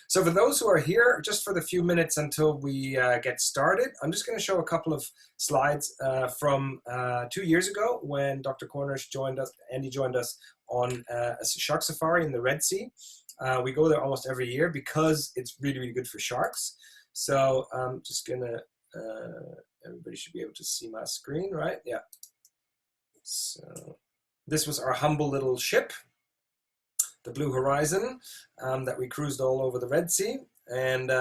So for those who are here, just for the few minutes until we get started, I'm just going to show a couple of slides from 2 years ago when Dr. Cornish joined us, Andy joined us on a shark safari in the Red Sea. We go there almost every year because it's really, really good for sharks. So I'm just going to, everybody should be able to see my screen, right? Yeah. So this was our humble little ship, the Blue Horizon, that we cruised all over the Red Sea. And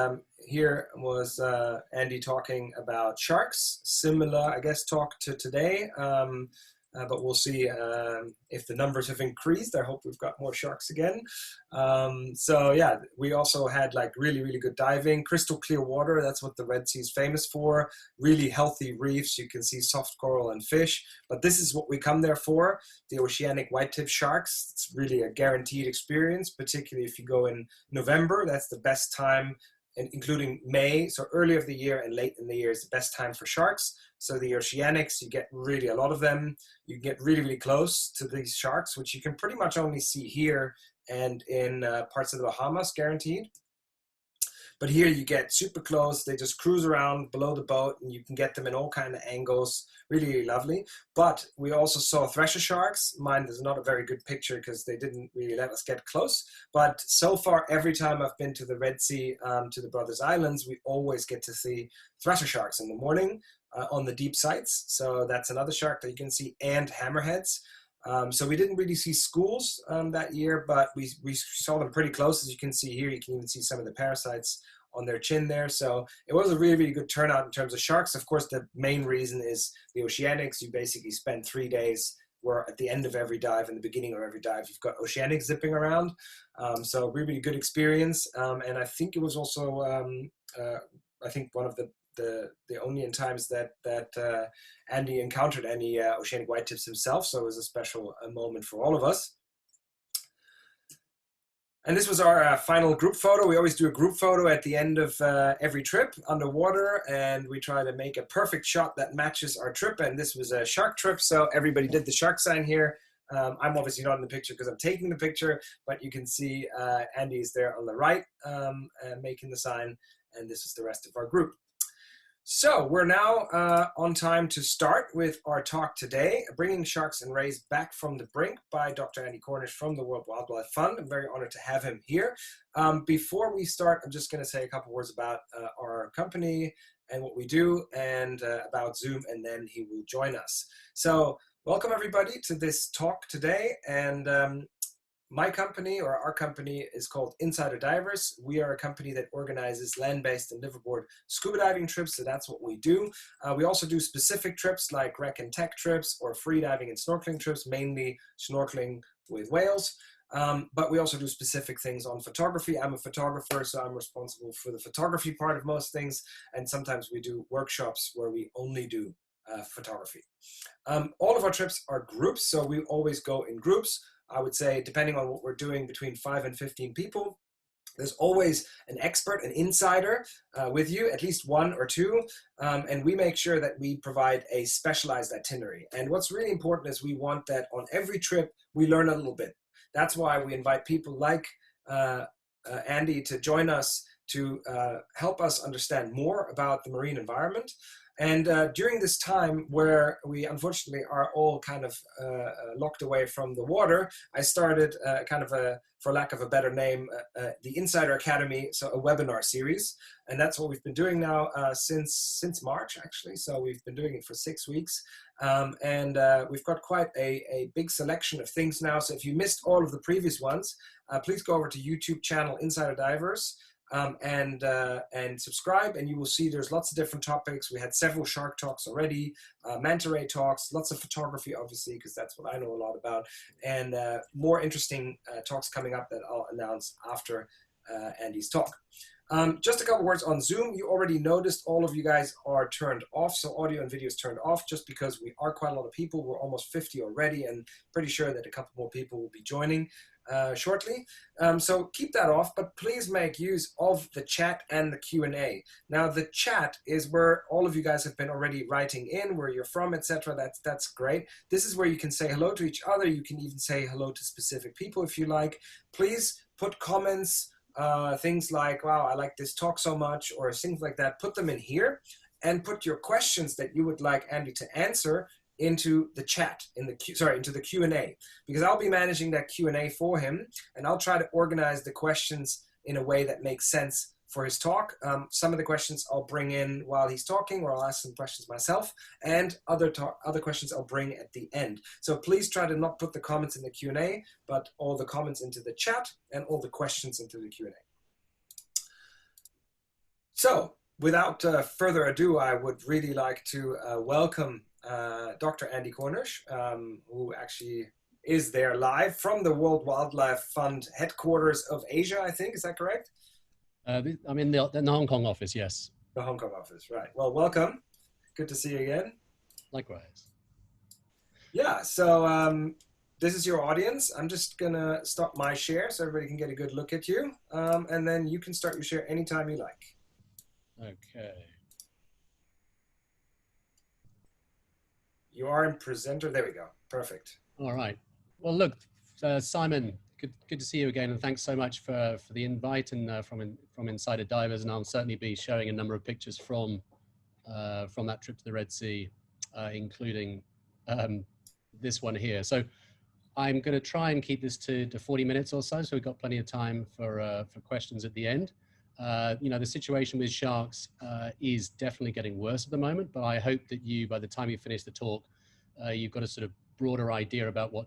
here was Andy talking about sharks. Similar, I guess, talk to today. But we'll see if the numbers have increased. I hope we've got more sharks again. So yeah, we also had like really, really good diving, crystal clear water. That's what the Red Sea is famous for. Really healthy reefs. You can see soft coral and fish. But this is what we come there for, the oceanic whitetip sharks. It's really a guaranteed experience, particularly if you go in November. That's the best time, and including May, so early of the year and late in the year is the best time for sharks. So the oceanics, you get really a lot of them. You get really, really close to these sharks, which you can pretty much only see here and in parts of the Bahamas, guaranteed. But here you get super close. They just cruise around below the boat and you can get them in all kinds of angles. Really, really lovely. But we also saw thresher sharks. Mine is not a very good picture because they didn't really let us get close. But so far, every time I've been to the Red Sea, to the Brothers Islands, we always get to see thresher sharks in the morning on the deep sites. So that's another shark that you can see, and hammerheads. So we didn't really see schools that year, but we saw them pretty close. As you can see here, you can even see some of the parasites on their chin there. So it was a really, really good turnout in terms of sharks. Of course, the main reason is the oceanics. You basically spend 3 days where at the end of every dive and the beginning of every dive, you've got oceanics zipping around. So really, really good experience. And I think it was also, I think one of the only times that Andy encountered any oceanic whitetips himself, so it was a special moment for all of us. And this was our final group photo. We always do a group photo at the end of every trip underwater, and we try to make a perfect shot that matches our trip. And this was a shark trip, so everybody did the shark sign here. I'm obviously not in the picture because I'm taking the picture, but you can see Andy is there on the right making the sign, and this is the rest of our group. So we're now on time to start with our talk today, Bringing Sharks and Rays Back from the Brink by Dr. Andy Cornish from the World Wildlife Fund. I'm very honored to have him here. Before we start, I'm just going to say a couple words about our company and what we do, and about Zoom, and then he will join us. So welcome everybody to this talk today. And my company, or our company, is called Insider Divers. We are a company that organizes land-based and liveaboard scuba diving trips, so that's what we do. We also do specific trips like rec and tech trips or free diving and snorkeling trips, mainly snorkeling with whales. But we also do specific things on photography. I'm a photographer, so I'm responsible for the photography part of most things, and sometimes we do workshops where we only do photography. All of our trips are groups, so we always go in groups. I would say, depending on what we're doing, between 5 and 15 people. There's always an expert, an insider with you, at least 1 or 2, and we make sure that we provide a specialized itinerary. And what's really important is we want that on every trip, we learn a little bit. That's why we invite people like Andy to join us to help us understand more about the marine environment. And during this time where we unfortunately are all kind of locked away from the water, I started kind of a, for lack of a better name, the Insider Academy, so a webinar series. And that's what we've been doing now since March, actually. So we've been doing it for 6 weeks. And we've got quite a big selection of things now. So if you missed all of the previous ones, please go over to YouTube channel Insider Divers. And subscribe, and you will see there's lots of different topics. We had several shark talks already, manta ray talks, lots of photography, obviously, because that's what I know a lot about, and more interesting talks coming up that I'll announce after Andy's talk. Just a couple words on Zoom. You already noticed all of you guys are turned off, so audio and video is turned off just because we are quite a lot of people. We're almost 50 already, and pretty sure that a couple more people will be joining shortly. So keep that off, but please make use of the chat and the Q&A. Now the chat is where all of you guys have been already writing in, where you're from, etc. That's great. This is where you can say hello to each other. You can even say hello to specific people if you like. Please put comments things like, wow, I like this talk so much, or things like that, put them in here and put your questions that you would like Andy to answer into the chat, into the Q&A, because I'll be managing that Q&A for him, and I'll try to organize the questions in a way that makes sense for his talk. Some of the questions I'll bring in while he's talking, or I'll ask some questions myself, and other questions I'll bring at the end. So please try to not put the comments in the Q&A, but all the comments into the chat and all the questions into the Q&A. So without further ado, I would really like to welcome Dr. Andy Cornish, who actually is there live from the World Wildlife Fund headquarters of Asia, I think. Is that correct? I'm in the Hong Kong office, yes. The Hong Kong office, right. Well, welcome. Good to see you again. Likewise. Yeah, so this is your audience. I'm just going to stop my share so everybody can get a good look at you. And then you can start your share anytime you like. Okay. You are in presenter. There we go. Perfect. All right. Well, look, Simon, good to see you again, and thanks so much for the invite and from Insider Divers. And I'll certainly be showing a number of pictures from that trip to the Red Sea, including this one here. So I'm going to try and keep this to 40 minutes or so we've got plenty of time for questions at the end. You know, the situation with sharks is definitely getting worse at the moment, but I hope that by the time you finish the talk, you've got a sort of broader idea about what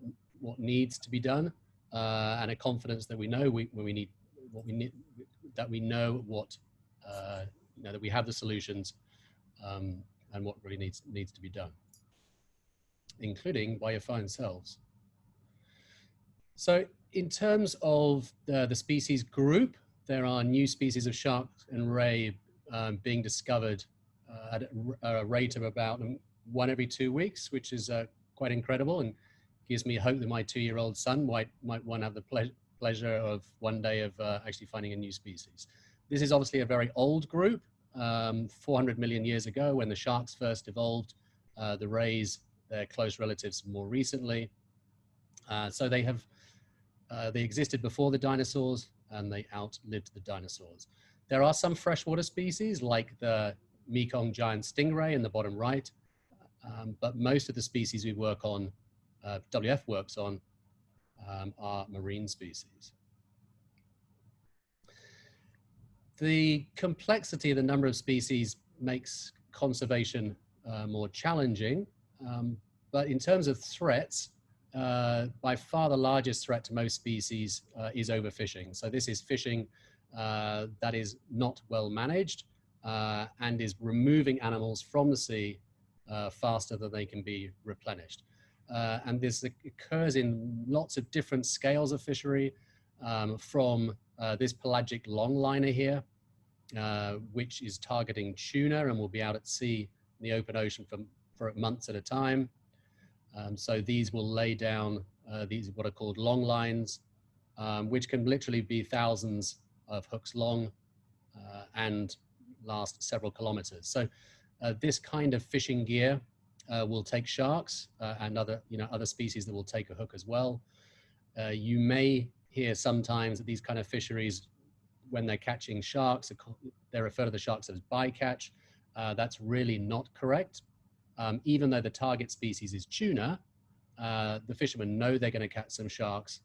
needs to be done, and a confidence that we know that we know what you know, that we have the solutions, and what really needs to be done, including by your fine selves. So in terms of the species group, there are new species of shark and ray being discovered at a rate of about 1 every 2 weeks, which is quite incredible, and gives me hope that my 2-year-old son might want to have the pleasure of one day of actually finding a new species. This is obviously a very old group, 400 million years ago when the sharks first evolved, the rays, their close relatives more recently. So they existed before the dinosaurs, and they outlived the dinosaurs. There are some freshwater species like the Mekong giant stingray in the bottom right, but most of the species we work on, WWF works on, are marine species. The complexity of the number of species makes conservation more challenging, but in terms of threats, by far the largest threat to most species is overfishing. So this is fishing that is not well managed and is removing animals from the sea faster than they can be replenished. And this occurs in lots of different scales of fishery, from this pelagic longliner here, which is targeting tuna and will be out at sea in the open ocean for months at a time. So these will lay down these what are called long lines, which can literally be thousands of hooks long and last several kilometers. So this kind of fishing gear will take sharks and other species that will take a hook as well. You may hear sometimes that these kind of fisheries, when they're catching sharks, they refer to the sharks as bycatch. That's really not correct. Even though the target species is tuna, the fishermen know they're going to catch some sharks,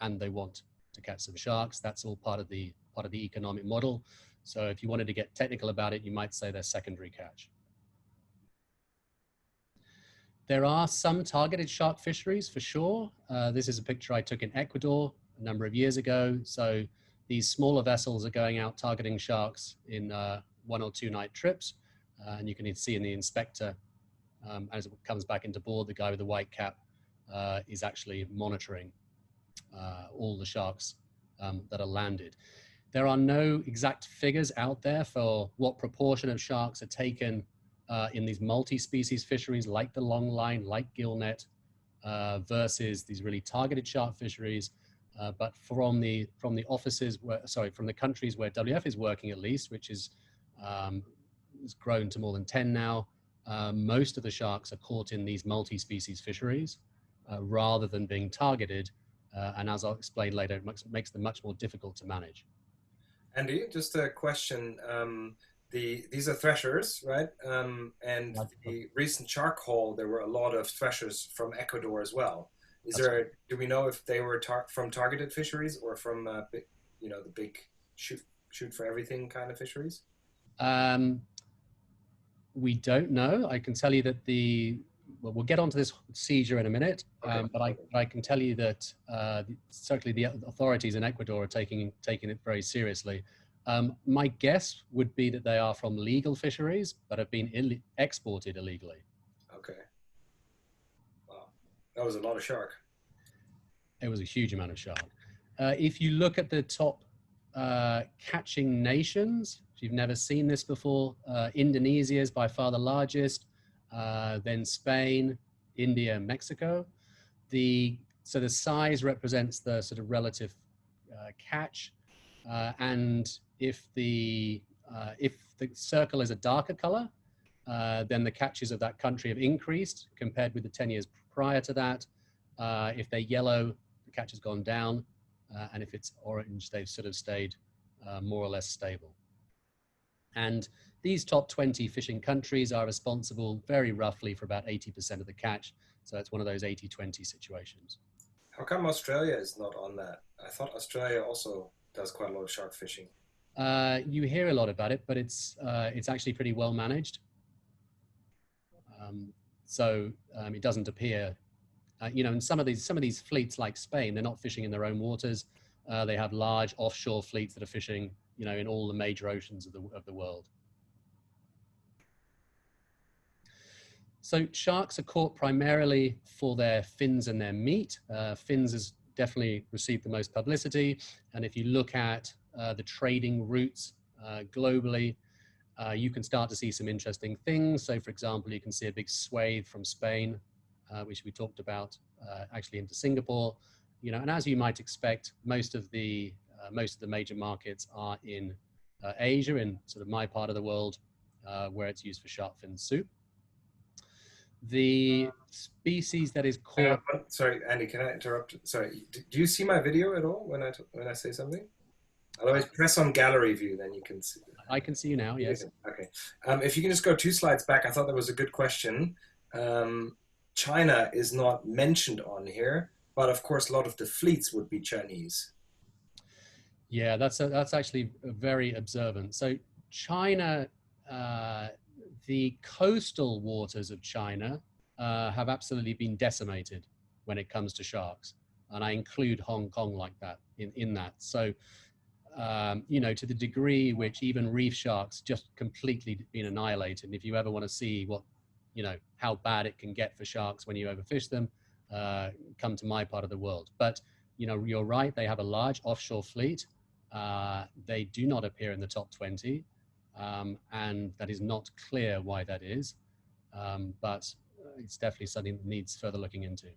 and they want to catch some sharks. That's all part of the economic model. So if you wanted to get technical about it, you might say they're secondary catch. There are some targeted shark fisheries for sure. This is a picture I took in Ecuador a number of years ago. So these smaller vessels are going out targeting sharks in 1 or 2 night trips. And you can see in the inspector, as it comes back into board, the guy with the white cap is actually monitoring all the sharks that are landed. There are no exact figures out there for what proportion of sharks are taken in these multi-species fisheries like the long line, like gillnet, versus these really targeted shark fisheries. But from the offices, from the countries where WWF is working at least, which is has grown to more than 10 now, most of the sharks are caught in these multi-species fisheries rather than being targeted And as I'll explain later, it makes them much more difficult to manage. Andy, just a question. These are threshers, right? And the recent shark haul, there were a lot of threshers from Ecuador as well. Do we know if they were from targeted fisheries or from, the big shoot for everything kind of fisheries? We don't know. I can tell you that we'll get onto this seizure in a minute, Okay. but I can tell you that certainly the authorities in Ecuador are taking it very seriously. My guess would be that they are from legal fisheries, but have been exported illegally. Okay. Wow. That was a lot of shark. It was a huge amount of shark. If you look at the top catching nations, if you've never seen this before, Indonesia is by far the largest, then Spain, India, Mexico. So the size represents the sort of relative catch, and if the circle is a darker color, then the catches of that country have increased compared with the 10 years prior to that. If they're yellow, the catch has gone down, and if it's orange, they've sort of stayed more or less stable. And these top 20 fishing countries are responsible very roughly for about 80% of the catch. So it's one of those 80-20 situations. How come Australia is not on that? I thought Australia also does quite a lot of shark fishing. You hear a lot about it, but it's actually pretty well managed. It doesn't appear, and some of these fleets like Spain, they're not fishing in their own waters. They have large offshore fleets that are fishing, in all the major oceans of the world. So sharks are caught primarily for their fins and their meat. Fins has definitely received the most publicity. And if you look at the trading routes globally, you can start to see some interesting things. So for example, you can see a big swathe from Spain, which we talked about, actually into Singapore. And as you might expect, most of the major markets are in Asia, in sort of my part of the world, where it's used for shark fin soup. The species that is caught. Sorry, Andy, can I interrupt? Sorry, do you see my video at all when I say something? Otherwise, press on gallery view, then you can see. I can see you now, yes. Okay. If you can just go 2 slides back, I thought that was a good question. China is not mentioned on here, but of course, a lot of the fleets would be Chinese. Yeah, that's actually very observant. So China, the coastal waters of China have absolutely been decimated when it comes to sharks. And I include Hong Kong like that in that. So, to the degree which even reef sharks just completely been annihilated. And if you ever want to see how bad it can get for sharks when you overfish them, come to my part of the world. But, you're right, they have a large offshore fleet. They do not appear in the top 20. And that is not clear why that is, but it's definitely something that needs further looking into.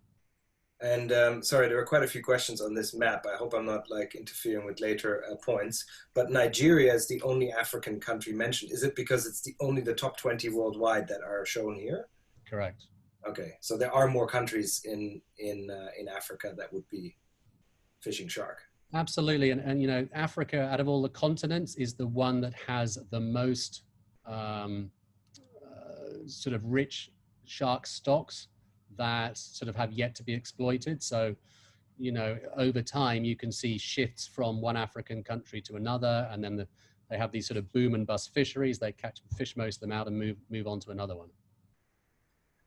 And sorry, there are quite a few questions on this map. I hope I'm not interfering with later points, but Nigeria is the only African country mentioned. Is it because it's only the top 20 worldwide that are shown here? Correct. Okay, so there are more countries in Africa that would be fishing shark. Absolutely, and Africa, out of all the continents, is the one that has the most sort of rich shark stocks that sort of have yet to be exploited. So, over time, you can see shifts from one African country to another, and then they have these sort of boom and bust fisheries. They fish most of them out and move on to another one.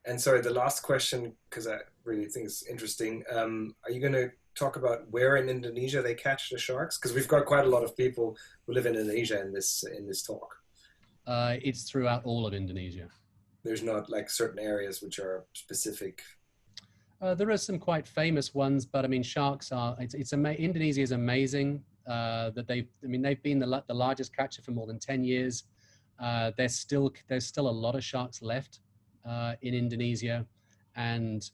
And sorry, the last question, because I really think it's interesting. Are you going to talk about where in Indonesia they catch the sharks? Because we've got quite a lot of people who live in Indonesia in this talk. It's throughout all of Indonesia. There's not certain areas which are specific. There are some quite famous ones, but I mean, sharks are. Indonesia is amazing. That they've been the largest catcher for more than 10 years. There's still a lot of sharks left in Indonesia, and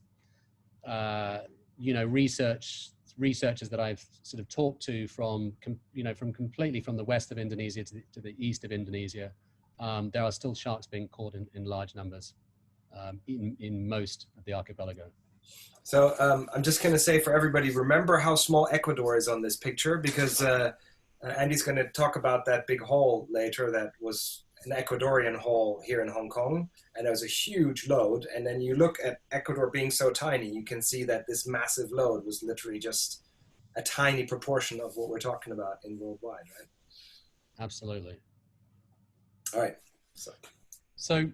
researchers that I've sort of talked to from completely from the west of Indonesia to the east of Indonesia, there are still sharks being caught in large numbers in most of the archipelago. So I'm just going to say for everybody, remember how small Ecuador is on this picture, because Andy's going to talk about that big hole later that was an Ecuadorian hole here in Hong Kong, and it was a huge load. And then you look at Ecuador being so tiny, you can see that this massive load was literally just a tiny proportion of what we're talking about in worldwide, right? Absolutely. All right. So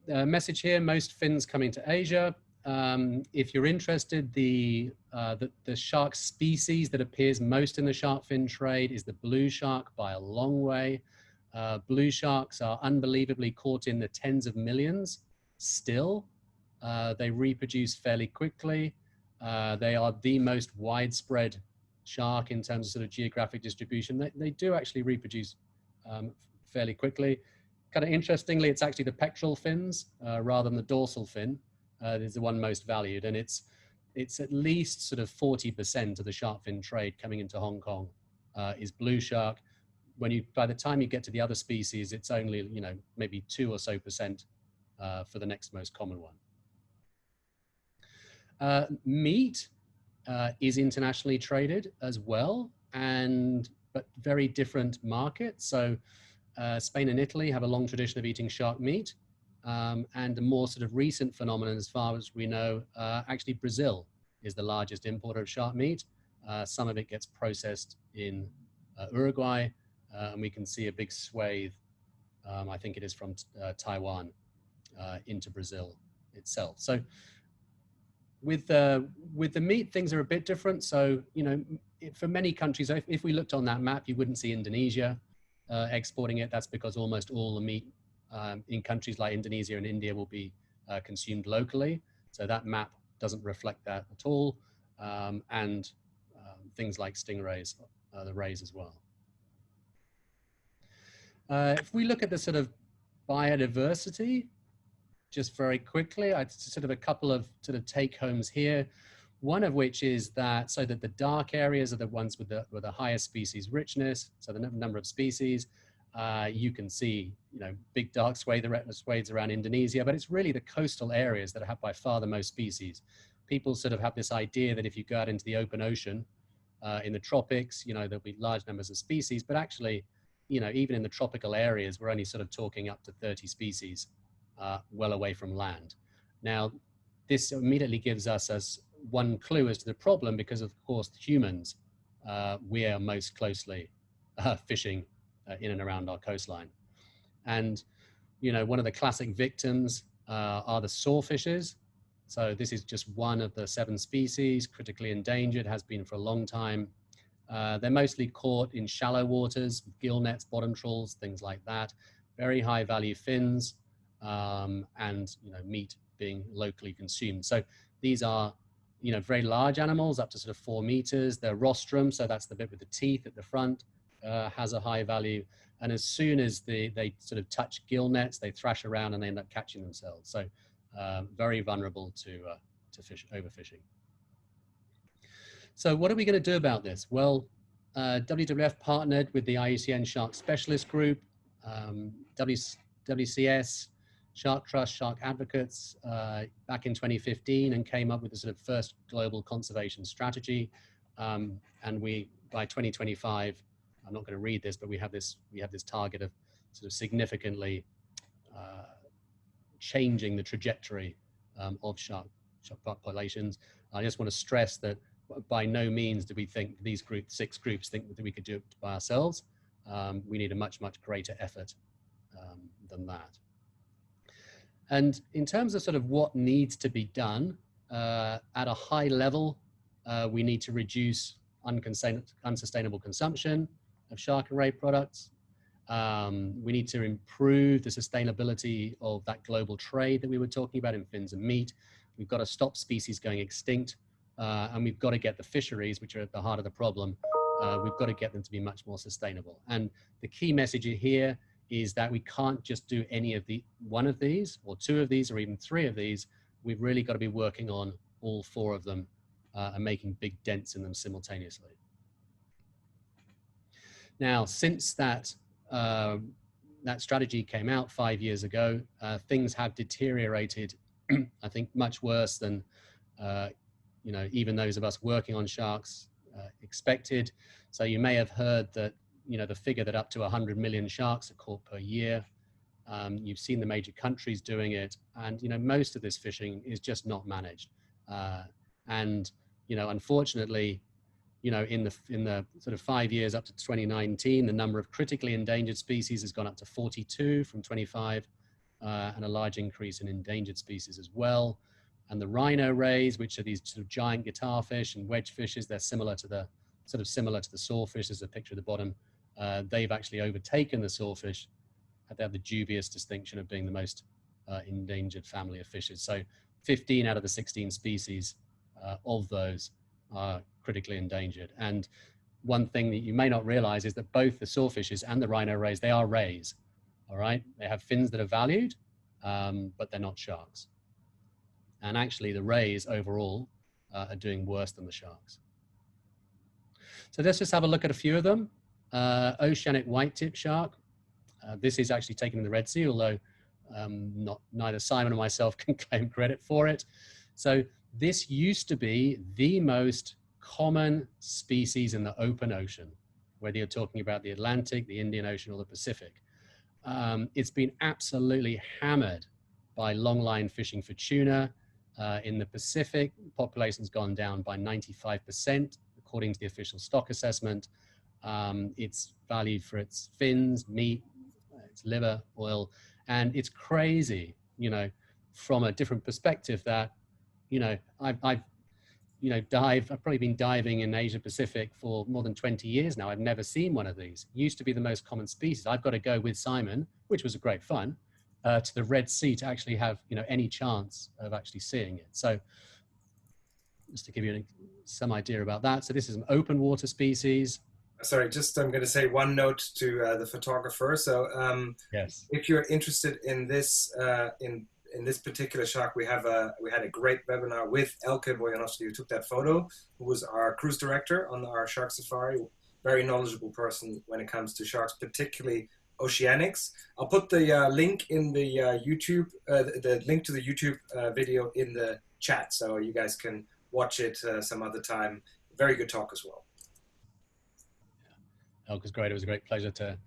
message here, most fins coming to Asia. If you're interested, the shark species that appears most in the shark fin trade is the blue shark by a long way. Blue sharks are unbelievably caught in the tens of millions still. They reproduce fairly quickly. They are the most widespread shark in terms of sort of geographic distribution. They do actually reproduce fairly quickly. Kind of interestingly, it's actually the pectoral fins rather than the dorsal fin that is the one most valued, and it's at least sort of 40% of the shark fin trade coming into Hong Kong is blue shark. By the time you get to the other species, it's only maybe 2% or so for the next most common one. Meat is internationally traded as well, but very different markets. So Spain and Italy have a long tradition of eating shark meat, and a more sort of recent phenomenon, as far as we know, actually Brazil is the largest importer of shark meat. Some of it gets processed in Uruguay, and we can see a big swathe, I think it is from Taiwan into Brazil itself. So with the meat, things are a bit different. So, for many countries, if we looked on that map, you wouldn't see Indonesia exporting it. That's because almost all the meat in countries like Indonesia and India will be consumed locally. So that map doesn't reflect that at all. And things like stingrays, the rays as well. If we look at the sort of biodiversity, just very quickly, sort of a couple of sort of take homes here. One of which is that, so that the dark areas are the ones with the highest species richness, so the number of species. You can see, big dark swathes around Indonesia, but it's really the coastal areas that have by far the most species. People sort of have this idea that if you go out into the open ocean, in the tropics, there'll be large numbers of species, but actually, even in the tropical areas, we're only sort of talking up to 30 species, well away from land. Now, this immediately gives us one clue as to the problem, because of course humans, we are most closely fishing in and around our coastline. And one of the classic victims are the sawfishes. So this is just one of the 7 species, critically endangered, has been for a long time. They're mostly caught in shallow waters, gill nets, bottom trawls, things like that. Very high value fins, and meat being locally consumed. So these are very large animals, up to sort of 4 meters. Their rostrum, so that's the bit with the teeth at the front, has a high value. And as soon as they sort of touch gill nets, they thrash around and they end up catching themselves. So very vulnerable to overfishing. So what are we going to do about this? Well, WWF partnered with the IUCN Shark Specialist Group, WCS, Shark Trust, Shark Advocates back in 2015, and came up with the sort of first global conservation strategy. And by 2025, I'm not going to read this, but we have this target of sort of significantly changing the trajectory of shark populations. I just want to stress that by no means do we think these 6 groups think that we could do it by ourselves. We need a much, much greater effort than that. And in terms of sort of what needs to be done, at a high level, we need to reduce unsustainable consumption of shark and ray products. We need to improve the sustainability of that global trade that we were talking about in fins and meat. We've got to stop species going extinct, and we've got to get the fisheries, which are at the heart of the problem, we've got to get them to be much more sustainable. And the key message here is that we can't just do one of these, or 2 of these, or even 3 of these. We've really got to be working on all 4 of them and making big dents in them simultaneously. Now, since that strategy came out 5 years ago, things have deteriorated, I think, much worse than you know, even those of us working on sharks expected. So you may have heard that, you know, the figure that up to 100 million sharks are caught per year. You've seen the major countries doing it, and you know, most of this fishing is just not managed. And you know, unfortunately, you know, in the sort of 5 years up to 2019, the number of critically endangered species has gone up to 42 from 25, and a large increase in endangered species as well. And the rhino rays, which are these sort of giant guitarfish and wedge fishes, they're similar to the sawfish. There's a picture at the bottom. They've actually overtaken the sawfish. They have the dubious distinction of being the most endangered family of fishes. So 15 out of the 16 species of those are critically endangered. And one thing that you may not realize is that both the sawfishes and the rhino rays, they are rays, all right? They have fins that are valued, but they're not sharks. And actually the rays overall are doing worse than the sharks. So let's just have a look at a few of them. Oceanic whitetip shark. This is actually taken in the Red Sea, although neither Simon or myself can claim credit for it. So this used to be the most common species in the open ocean, whether you're talking about the Atlantic, the Indian Ocean, or the Pacific. It's been absolutely hammered by longline fishing for tuna. In the Pacific, population's gone down by 95%, according to the official stock assessment. It's valued for its fins, meat, its liver, oil, and it's crazy, you know, from a different perspective that, you know, I've probably been diving in Asia Pacific for more than 20 years now. I've never seen one of these. Used to be the most common species. I've got to go with Simon, which was a great fun, to the Red Sea to actually have, you know, any chance of actually seeing it. So just to give you some idea about that. So this is an open water species. Sorry, just I'm going to say one note to the photographer. So yes, if you're interested in this in this particular shark, we had a great webinar with Elke Bojanovsky, who took that photo, who was our cruise director on our shark safari. Very knowledgeable person when it comes to sharks, particularly oceanics. I'll put the link in the YouTube, the link to the YouTube video in the chat, so you guys can watch it some other time. Very good talk as well. Elke's great. It was a great pleasure to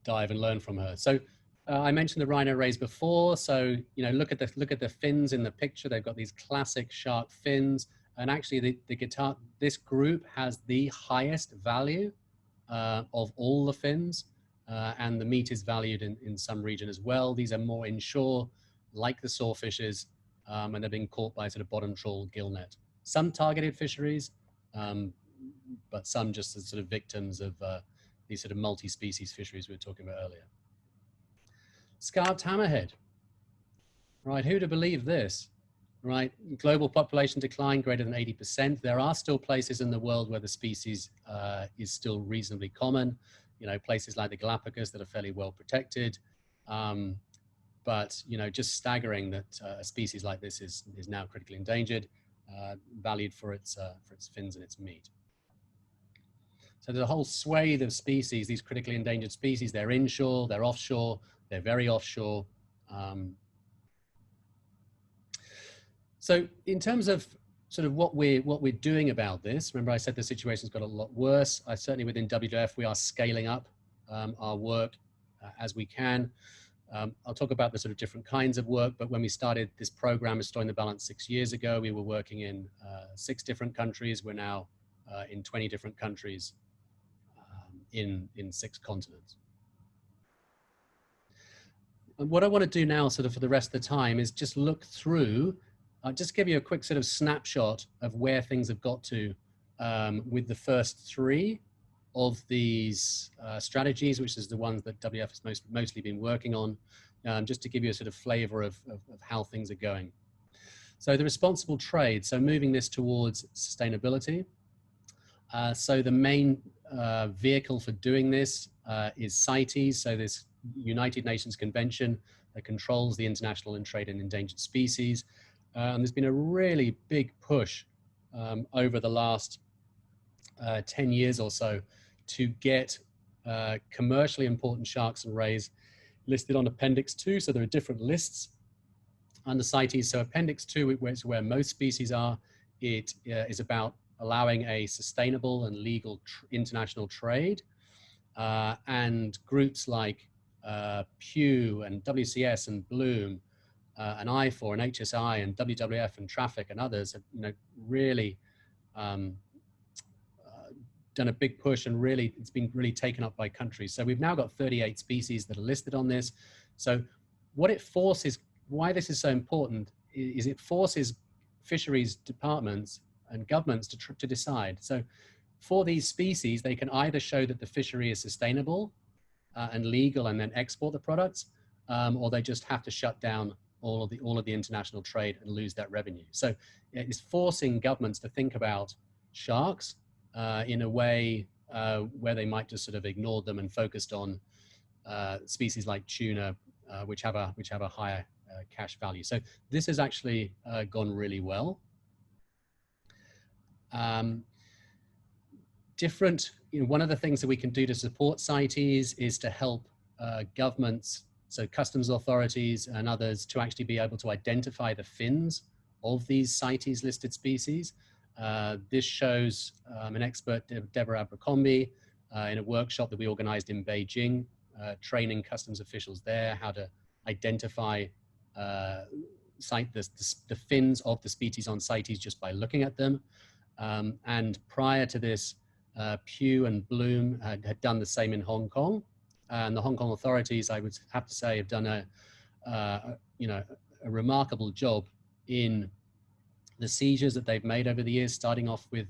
dive and learn from her. So I mentioned the rhino rays before. So, you know, look at the fins in the picture. They've got these classic shark fins. And actually this group has the highest value of all the fins. And the meat is valued in some region as well. These are more inshore, like the sawfishes, and they're being caught by sort of bottom trawl gill net. Some targeted fisheries, but some just as sort of victims of these sort of multi-species fisheries we were talking about earlier. Scalloped hammerhead, right? Who'd have believed this, right? Global population decline greater than 80%. There are still places in the world where the species is still reasonably common. You know, places like the Galapagos that are fairly well protected. But, you know, just staggering that a species like this is now critically endangered, valued for its fins and its meat. So there's a whole swathe of species, these critically endangered species. They're inshore, they're offshore, they're very offshore. So in terms of sort of what we're doing about this, remember I said the situation's got a lot worse. Certainly within WWF, we are scaling up our work as we can. I'll talk about the sort of different kinds of work, but when we started this program, Restoring the Balance 6 years ago, we were working in 6 different countries. We're now in 20 different countries in 6 continents. And what I want to do now sort of for the rest of the time is just look through, just give you a quick sort of snapshot of where things have got to with the first 3 of these strategies, which is the ones that WWF has mostly been working on, just to give you a sort of flavor of how things are going. So the responsible trade, so moving this towards sustainability. So the main vehicle for doing this is CITES, so this United Nations Convention that controls the international trade in endangered species. And there's been a really big push over the last 10 years or so to get commercially important sharks and rays listed on Appendix 2. So there are different lists under CITES. So Appendix 2, which is where most species are, it is about allowing a sustainable and legal international trade. And groups like Pew and WCS and Bloom and I4 and HSI and WWF and Traffic and others have, really done a big push, and really it's been really taken up by countries. So we've now got 38 species that are listed on this. So what it forces, why this is so important, is it forces fisheries departments and governments to decide. So for these species, they can either show that the fishery is sustainable and legal and then export the products, or they just have to shut down all of the international trade and lose that revenue. So it's forcing governments to think about sharks in a way where they might just sort of ignore them and focused on species like tuna, which have a higher cash value. So this has actually gone really well. One of the things that we can do to support CITES is to help governments, so customs authorities and others, to actually be able to identify the fins of these CITES listed species. This shows an expert, Deborah Abercrombie, in a workshop that we organized in Beijing, training customs officials there how to identify the fins of the species on CITES just by looking at them. And prior to this, Pew and Bloom had done the same in Hong Kong. And the Hong Kong authorities, I would have to say, have done a remarkable job in the seizures that they've made over the years, starting off with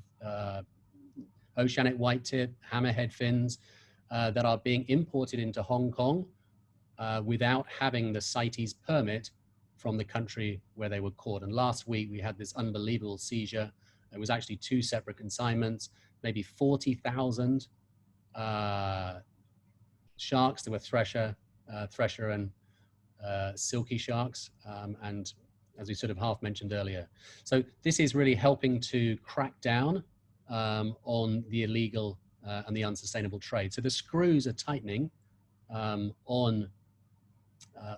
oceanic whitetip, hammerhead fins that are being imported into Hong Kong without having the CITES permit from the country where they were caught. And last week we had this unbelievable seizure. It was actually 2 separate consignments, maybe 40,000 sharks. There were thresher and silky sharks, and as we sort of half mentioned earlier. So this is really helping to crack down on the illegal and the unsustainable trade. So the screws are tightening on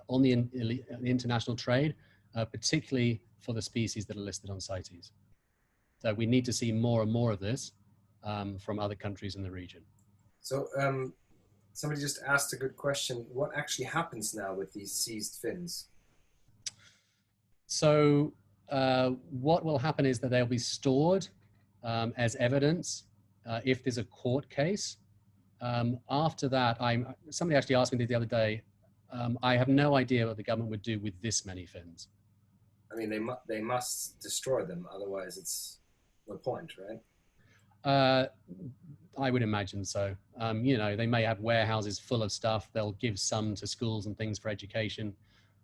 the international trade, particularly for the species that are listed on CITES. So we need to see more and more of this from other countries in the region. So somebody just asked a good question. What actually happens now with these seized fins? So what will happen is that they'll be stored as evidence if there's a court case. After that, somebody actually asked me the other day, I have no idea what the government would do with this many fins. I mean, they must destroy them, otherwise it's no point, right? I would imagine so. They may have warehouses full of stuff. They'll give some to schools and things for education.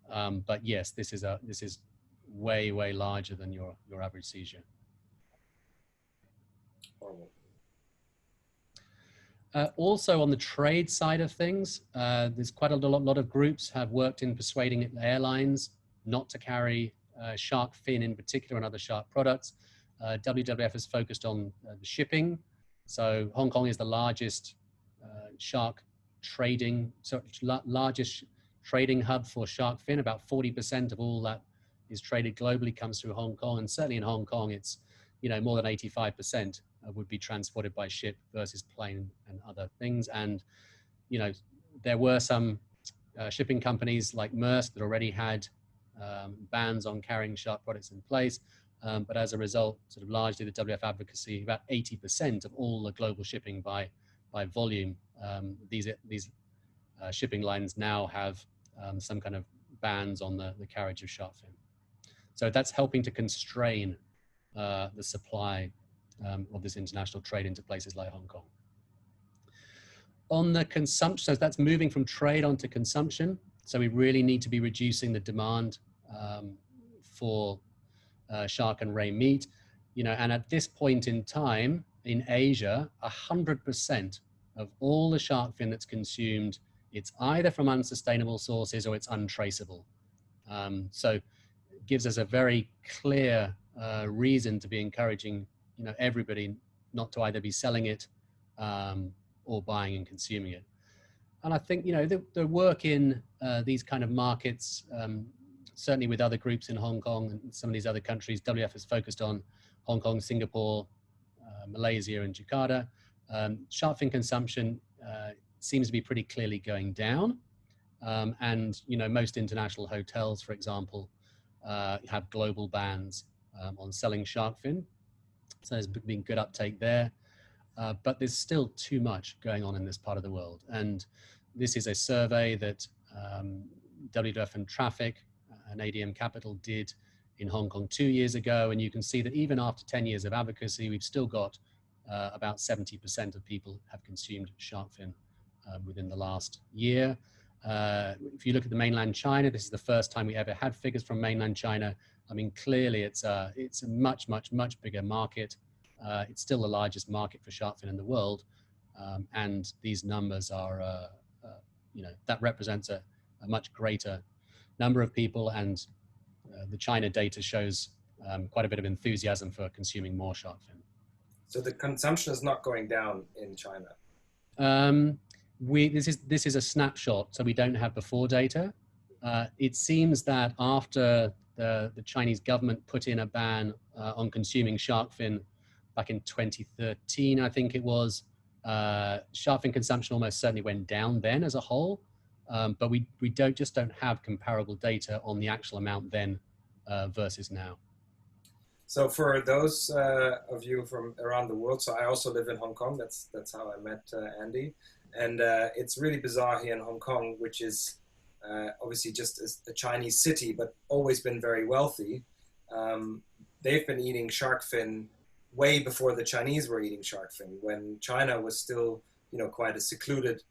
But yes, this is way, way larger than your average seizure. Horrible. Also on the trade side of things, there's quite a lot of groups have worked in persuading airlines not to carry shark fin in particular and other shark products. WWF is focused on the shipping. So Hong Kong is the largest shark trading, largest trading hub for shark fin. About 40% of all that is traded globally comes through Hong Kong, and certainly in Hong Kong, it's more than 85% would be transported by ship versus plane and other things. And there were some shipping companies like Maersk that already had bans on carrying shark products in place. But as a result, sort of largely the WWF advocacy, about 80% of all the global shipping by volume, these shipping lines now have some kind of bans on the carriage of shark fin. So that's helping to constrain the supply of this international trade into places like Hong Kong. On the consumption, so that's moving from trade onto consumption. So we really need to be reducing the demand for shark and ray meat, and at this point in time in Asia, 100% of all the shark fin that's consumed, it's either from unsustainable sources or it's untraceable. So it gives us a very clear reason to be encouraging everybody not to either be selling it or buying and consuming it. And I think the work in these kind of markets certainly with other groups in Hong Kong and some of these other countries, WWF has focused on Hong Kong, Singapore, Malaysia and Jakarta. Shark fin consumption seems to be pretty clearly going down. And, you know, most international hotels, for example, have global bans on selling shark fin. So there's been good uptake there. But there's still too much going on in this part of the world. And this is a survey that WWF and Traffic and ADM Capital did in Hong Kong 2 years ago. And you can see that even after 10 years of advocacy, we've still got about 70% of people have consumed shark fin within the last year. If you look at the mainland China, this is the first time we ever had figures from mainland China. I mean, clearly it's a much, much, much bigger market. It's still the largest market for shark fin in the world. And these numbers are, you know, that represents a much greater number of people. And the China data shows quite a bit of enthusiasm for consuming more shark fin. So the consumption is not going down in China? This is a snapshot, so we don't have before data. It seems that after the Chinese government put in a ban on consuming shark fin back in 2013, I think it was, shark fin consumption almost certainly went down then as a whole, but we just don't have comparable data on the actual amount then versus now. So for those of you from around the world, so I also live in Hong Kong, that's how I met Andy. And it's really bizarre here in Hong Kong, which is obviously just a Chinese city, but always been very wealthy. They've been eating shark fin way before the Chinese were eating shark fin. When China was still, you know, quite a secluded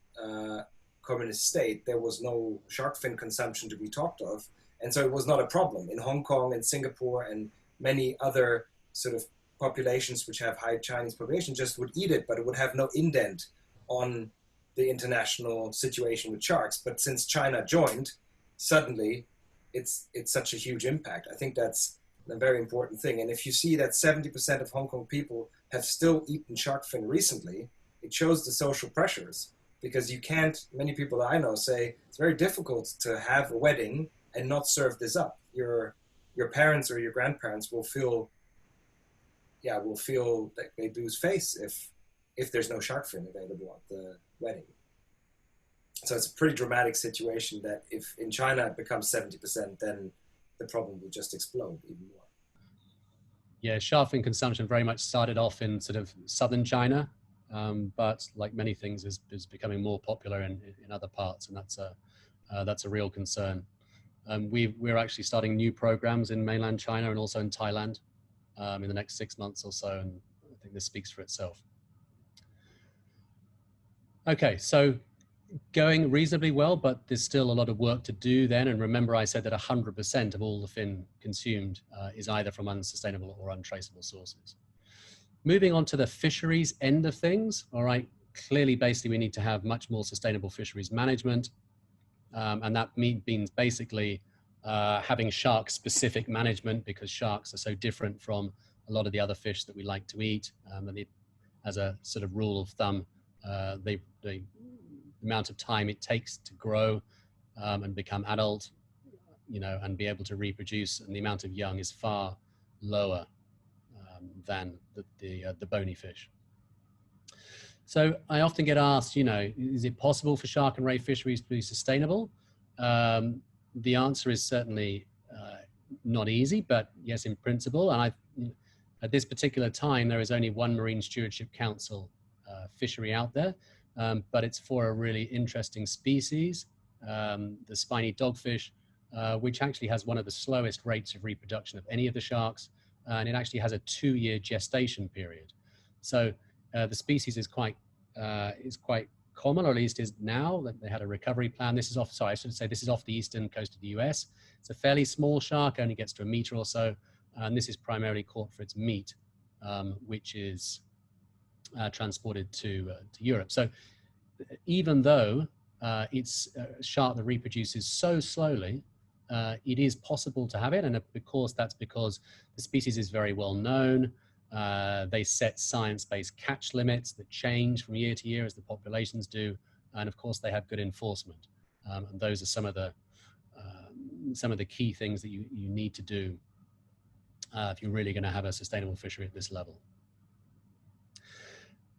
communist state, there was no shark fin consumption to be talked of. And so it was not a problem. In Hong Kong and Singapore and many other sort of populations which have high Chinese population just would eat it, but it would have no indent on the international situation with sharks. But since China joined, suddenly it's such a huge impact. I think that's a very important thing. And if you see that 70% of Hong Kong people have still eaten shark fin recently, it shows the social pressures, because you can't, many people that I know say it's very difficult to have a wedding and not serve this up. Your parents or your grandparents will feel that they lose face if there's no shark fin available at the wedding. So it's a pretty dramatic situation that if in China it becomes 70%, then the problem will just explode even more. Yeah, shark fin consumption very much started off in sort of southern China, but like many things is becoming more popular in other parts, and that's a real concern. We're actually starting new programs in mainland China and also in Thailand in the next 6 months or so, and I think this speaks for itself. Okay, so going reasonably well, but there's still a lot of work to do then. And remember, I said that 100% of all the fin consumed is either from unsustainable or untraceable sources. Moving on to the fisheries end of things, all right, clearly, basically, we need to have much more sustainable fisheries management. And that means basically having shark-specific management, because sharks are so different from a lot of the other fish that we like to eat. And as a sort of rule of thumb, the amount of time it takes to grow and become adult, you know, and be able to reproduce, and the amount of young is far lower than the bony fish. So I often get asked, you know, is it possible for shark and ray fisheries to be sustainable? The answer is certainly not easy, but yes, in principle. And at this particular time, there is only one Marine Stewardship Council fishery out there, but it's for a really interesting species, the spiny dogfish, which actually has one of the slowest rates of reproduction of any of the sharks, and it actually has a 2-year gestation period. So the species is quite common, or at least is now. That they had a recovery plan. This is off. Sorry, I should say this is off the eastern coast of the US. It's a fairly small shark, only gets to a meter or so, and this is primarily caught for its meat, which is transported to Europe. So even though it's a shark that reproduces so slowly, it is possible to have it, and of course that's because the species is very well known. They set science-based catch limits that change from year to year as the populations do, and of course they have good enforcement. And those are some of the some of the key things that you need to do if you're really going to have a sustainable fishery at this level.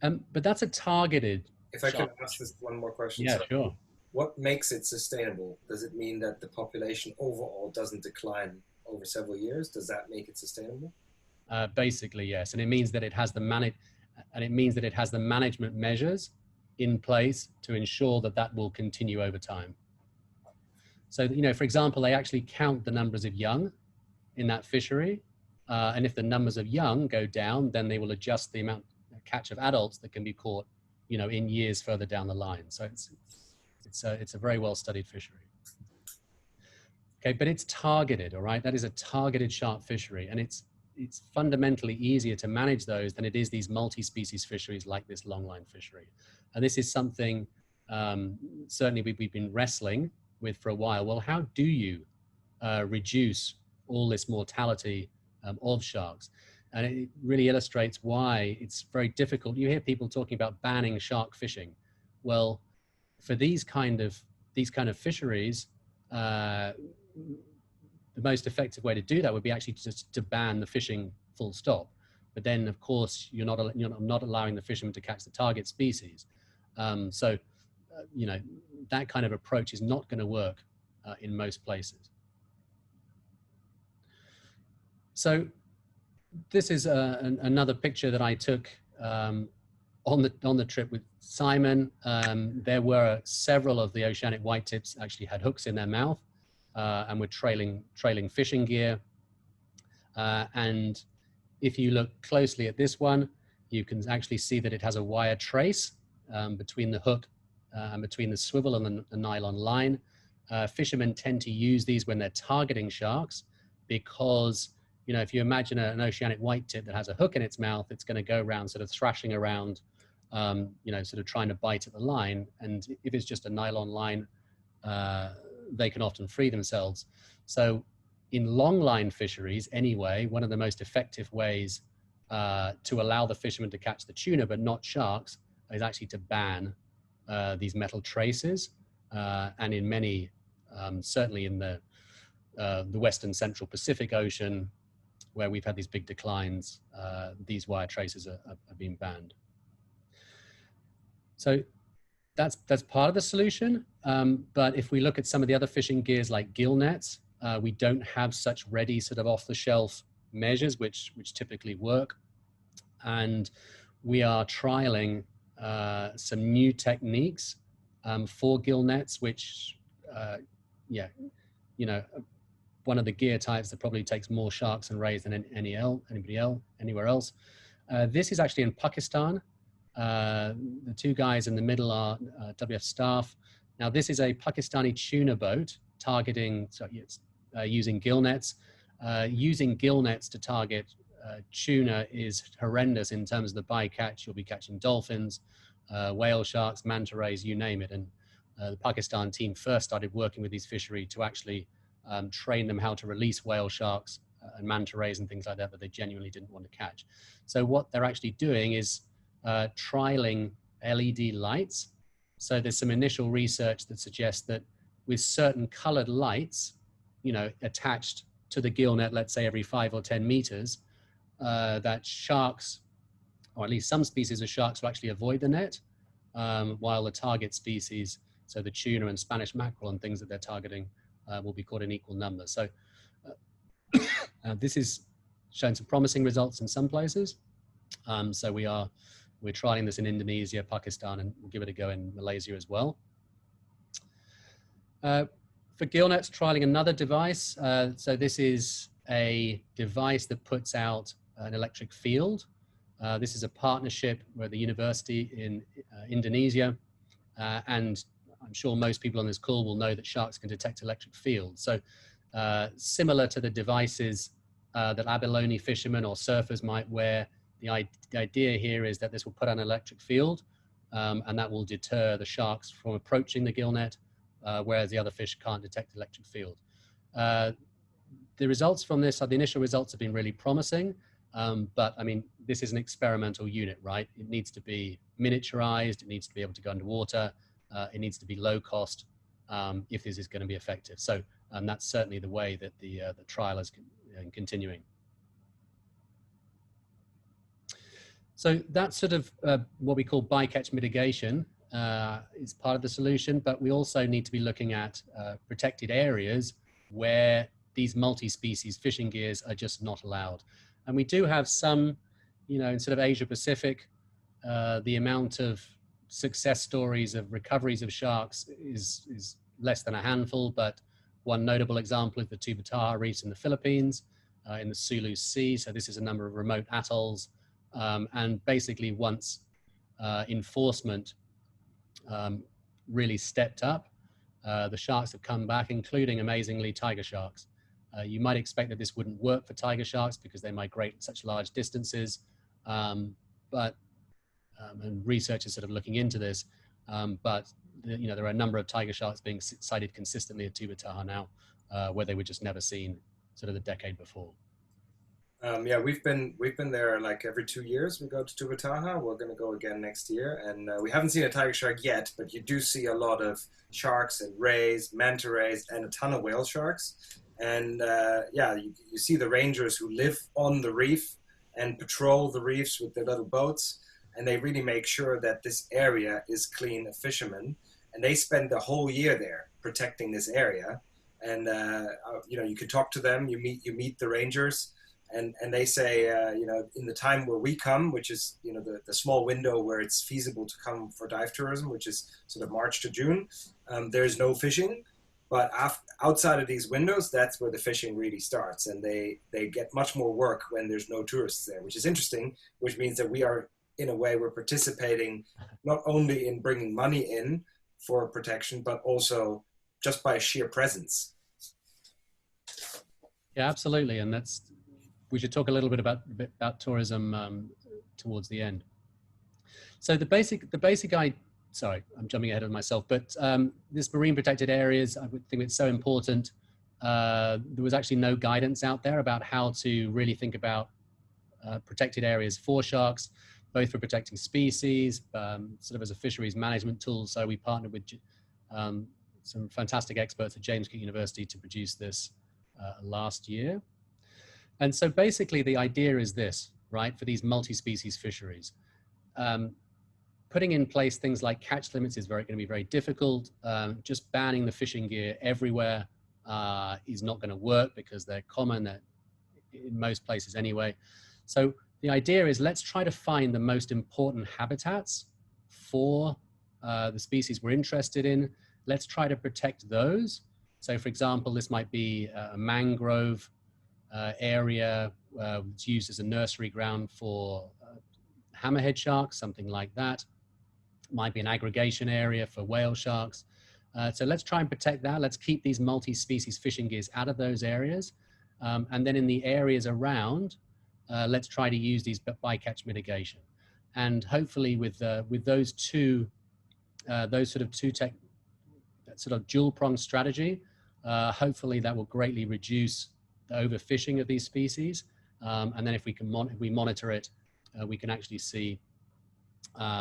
But that's a targeted. If I could ask this one more question. Yeah, sure. What makes it sustainable? Does it mean that the population overall doesn't decline over several years? Does that make it sustainable? Basically, yes. And it means that it has the management measures in place to ensure that that will continue over time. So, you know, for example, they actually count the numbers of young in that fishery. And if the numbers of young go down, then they will adjust the amount catch of adults that can be caught, you know, in years further down the line. So it's a very well studied fishery. Okay, but it's targeted, all right? That is a targeted shark fishery, and it's fundamentally easier to manage those than it is these multi-species fisheries like this longline fishery. And this is something certainly we've been wrestling with for a while. Well, how do you reduce all this mortality of sharks? And it really illustrates why it's very difficult. You hear people talking about banning shark fishing. Well, for these kind of fisheries, the most effective way to do that would be actually just to ban the fishing full stop. But then, of course, you're not allowing the fishermen to catch the target species. You know, that kind of approach is not going to work in most places. So this is another picture that I took on the trip with Simon. There were several of the oceanic whitetips actually had hooks in their mouth and were trailing fishing gear. And if you look closely at this one, you can actually see that it has a wire trace between the hook and between the swivel and the nylon line. Fishermen tend to use these when they're targeting sharks because, you know, if you imagine an oceanic whitetip that has a hook in its mouth, it's going to go around sort of thrashing around, you know, sort of trying to bite at the line. And if it's just a nylon line, they can often free themselves. So in longline fisheries, anyway, one of the most effective ways to allow the fishermen to catch the tuna but not sharks is actually to ban these metal traces. And in many, certainly in the Western Central Pacific Ocean, where we've had these big declines, these wire traces are being banned. So that's part of the solution. But if we look at some of the other fishing gears like gill nets, we don't have such ready sort of off-the-shelf measures which typically work. And we are trialing some new techniques for gill nets, which, yeah, you know, one of the gear types that probably takes more sharks and rays than anywhere else. This is actually in Pakistan. The two guys in the middle are WWF staff. Now, this is a Pakistani tuna boat targeting, so it's using gill nets. Using gill nets to target tuna is horrendous in terms of the bycatch. You'll be catching dolphins, whale sharks, manta rays, you name it. And the Pakistan team first started working with these fisheries to actually train them how to release whale sharks and manta rays and things like that they genuinely didn't want to catch. So what they're actually doing is trialing LED lights. So there's some initial research that suggests that with certain colored lights, you know, attached to the gill net, let's say every 5 or 10 meters, that sharks, or at least some species of sharks, will actually avoid the net, while the target species, so the tuna and Spanish mackerel and things that they're targeting, will be caught in equal numbers. So this is showing some promising results in some places. So we're trialing this in Indonesia, Pakistan, and we'll give it a go in Malaysia as well. For gill nets, trialing another device. So this is a device that puts out an electric field. This is a partnership with the university in Indonesia, and I'm sure most people on this call will know that sharks can detect electric fields. So similar to the devices that abalone fishermen or surfers might wear, the idea here is that this will put on an electric field, and that will deter the sharks from approaching the gill net, whereas the other fish can't detect the electric field. The results from this, the initial results have been really promising, but I mean, this is an experimental unit, right? It needs to be miniaturized, it needs to be able to go underwater, it needs to be low cost if this is going to be effective. So And that's certainly the way that the trial is continuing. So that's sort of what we call bycatch mitigation is part of the solution, but we also need to be looking at protected areas where these multi-species fishing gears are just not allowed. And we do have some, you know, in sort of Asia Pacific, the amount of success stories of recoveries of sharks is less than a handful, but one notable example is the Tubataha reefs in the Philippines, in the Sulu Sea. So this is a number of remote atolls. And basically once enforcement really stepped up, the sharks have come back, including amazingly tiger sharks. You might expect that this wouldn't work for tiger sharks because they migrate such large distances, and research is sort of looking into this, but you know, there are a number of tiger sharks being sighted consistently at Tubataha now, where they were just never seen sort of the decade before. Yeah, we've been there like every 2 years. We go to Tubataha. We're going to go again next year, and we haven't seen a tiger shark yet, but you do see a lot of sharks and rays, manta rays, and a ton of whale sharks. And yeah, you see the rangers who live on the reef and patrol the reefs with their little boats, and they really make sure that this area is clean of fishermen. And they spend the whole year there protecting this area. And you know, you can talk to them. You meet the rangers. And they say, you know, in the time where we come, which is, you know, the small window where it's feasible to come for dive tourism, which is sort of March to June, there's no fishing. But outside of these windows, that's where the fishing really starts. And they get much more work when there's no tourists there, which is interesting, which means that we are, in a way, we're participating not only in bringing money in for protection, but also just by sheer presence. Yeah, absolutely. And we should talk a little bit about tourism towards the end. So the basic sorry, I'm jumping ahead of myself, but this marine protected areas, I would think it's so important. There was actually no guidance out there about how to really think about protected areas for sharks, both for protecting species, sort of as a fisheries management tool. So we partnered with some fantastic experts at James Cook University to produce this last year. And so basically the idea is this, right, for these multi-species fisheries. Putting in place things like catch limits is going to be very difficult. Just banning the fishing gear everywhere is not going to work because they're common in most places anyway. So the idea is let's try to find the most important habitats for the species we're interested in. Let's try to protect those. So for example, this might be a mangrove area it's used as a nursery ground for hammerhead sharks, something like that. Might be an aggregation area for whale sharks. So let's try and protect that. Let's keep these multi-species fishing gears out of those areas. And then in the areas around, let's try to use these bycatch mitigation. And hopefully with those sort of dual-pronged strategy, hopefully that will greatly reduce the overfishing of these species. And then if we monitor it, we can actually see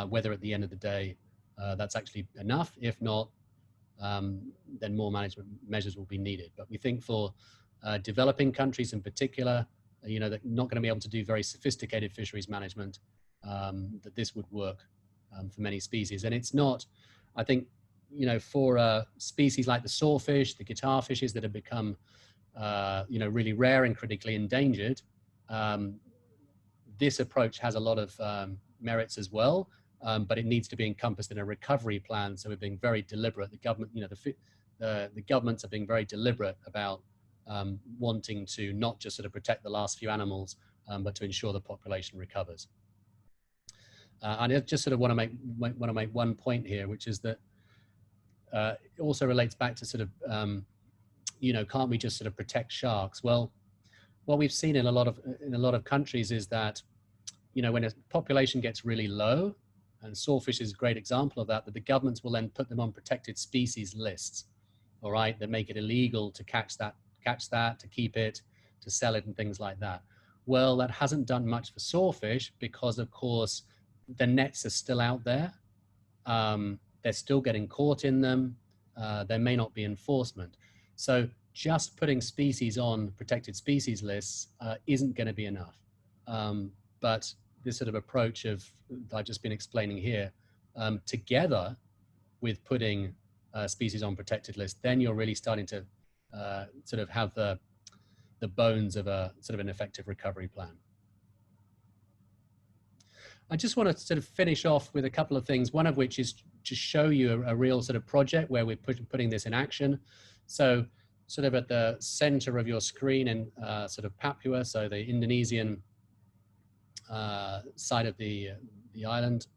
whether at the end of the day that's actually enough. If not, then more management measures will be needed. But we think for developing countries in particular, you know, they're not going to be able to do very sophisticated fisheries management, that this would work for many species. And it's not, I think, you know, for species like the sawfish, the guitar fishes that have become, you know, really rare and critically endangered, this approach has a lot of merits as well, but it needs to be encompassed in a recovery plan. So we're being very deliberate. The government, you know, the governments are being very deliberate about wanting to not just sort of protect the last few animals, but to ensure the population recovers. And I just sort of want to make one point here, which is that it also relates back to sort of, you know, can't we just sort of protect sharks? Well, what we've seen in a lot of countries is that, you know, when a population gets really low, and sawfish is a great example of that, that the governments will then put them on protected species lists, all right, that make it illegal to catch that, to keep it, to sell it and things like that. Well, that hasn't done much for sawfish because, of course, the nets are still out there. They're still getting caught in them. There may not be enforcement. So just putting species on protected species lists isn't going to be enough. But this sort of approach of I've just been explaining here, together with putting species on protected lists, then you're really starting to sort of have the bones of a sort of an effective recovery plan. I just want to sort of finish off with a couple of things, one of which is to show you a real sort of project where we're putting this in action. So sort of at the center of your screen in sort of Papua, so the Indonesian side of the island,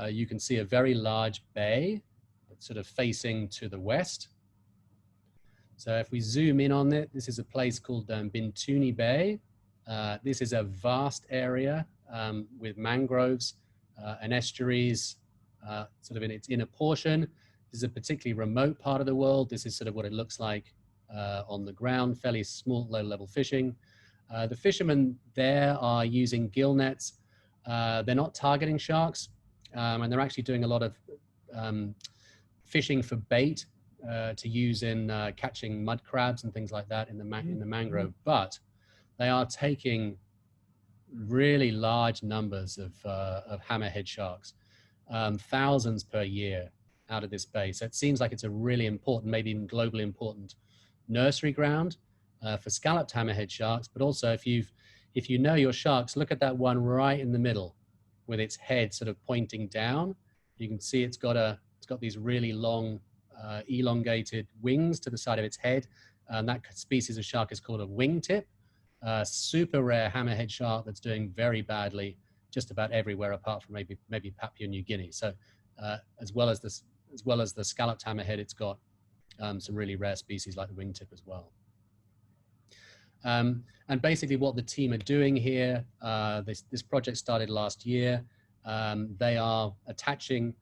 you can see a very large bay that's sort of facing to the west. So if we zoom in on it, this is a place called Bintuni Bay. This is a vast area with mangroves and estuaries sort of in its inner portion. This is a particularly remote part of the world. This is sort of what it looks like on the ground, fairly small, low-level fishing. The fishermen there are using gill nets. They're not targeting sharks, and they're actually doing a lot of fishing for bait to use in catching mud crabs and things like that in the mangrove. But they are taking really large numbers of hammerhead sharks, thousands per year out of this bay. So it seems like it's a really important, maybe even globally important nursery ground for scalloped hammerhead sharks. But also if you know your sharks, look at that one right in the middle with its head sort of pointing down. You can see it's got these really long elongated wings to the side of its head. And that species of shark is called a wingtip. Super rare hammerhead shark that's doing very badly just about everywhere apart from maybe Papua New Guinea. So as well as the scalloped hammerhead, it's got some really rare species like the wingtip as well. And basically what the team are doing here, this project started last year. They are attaching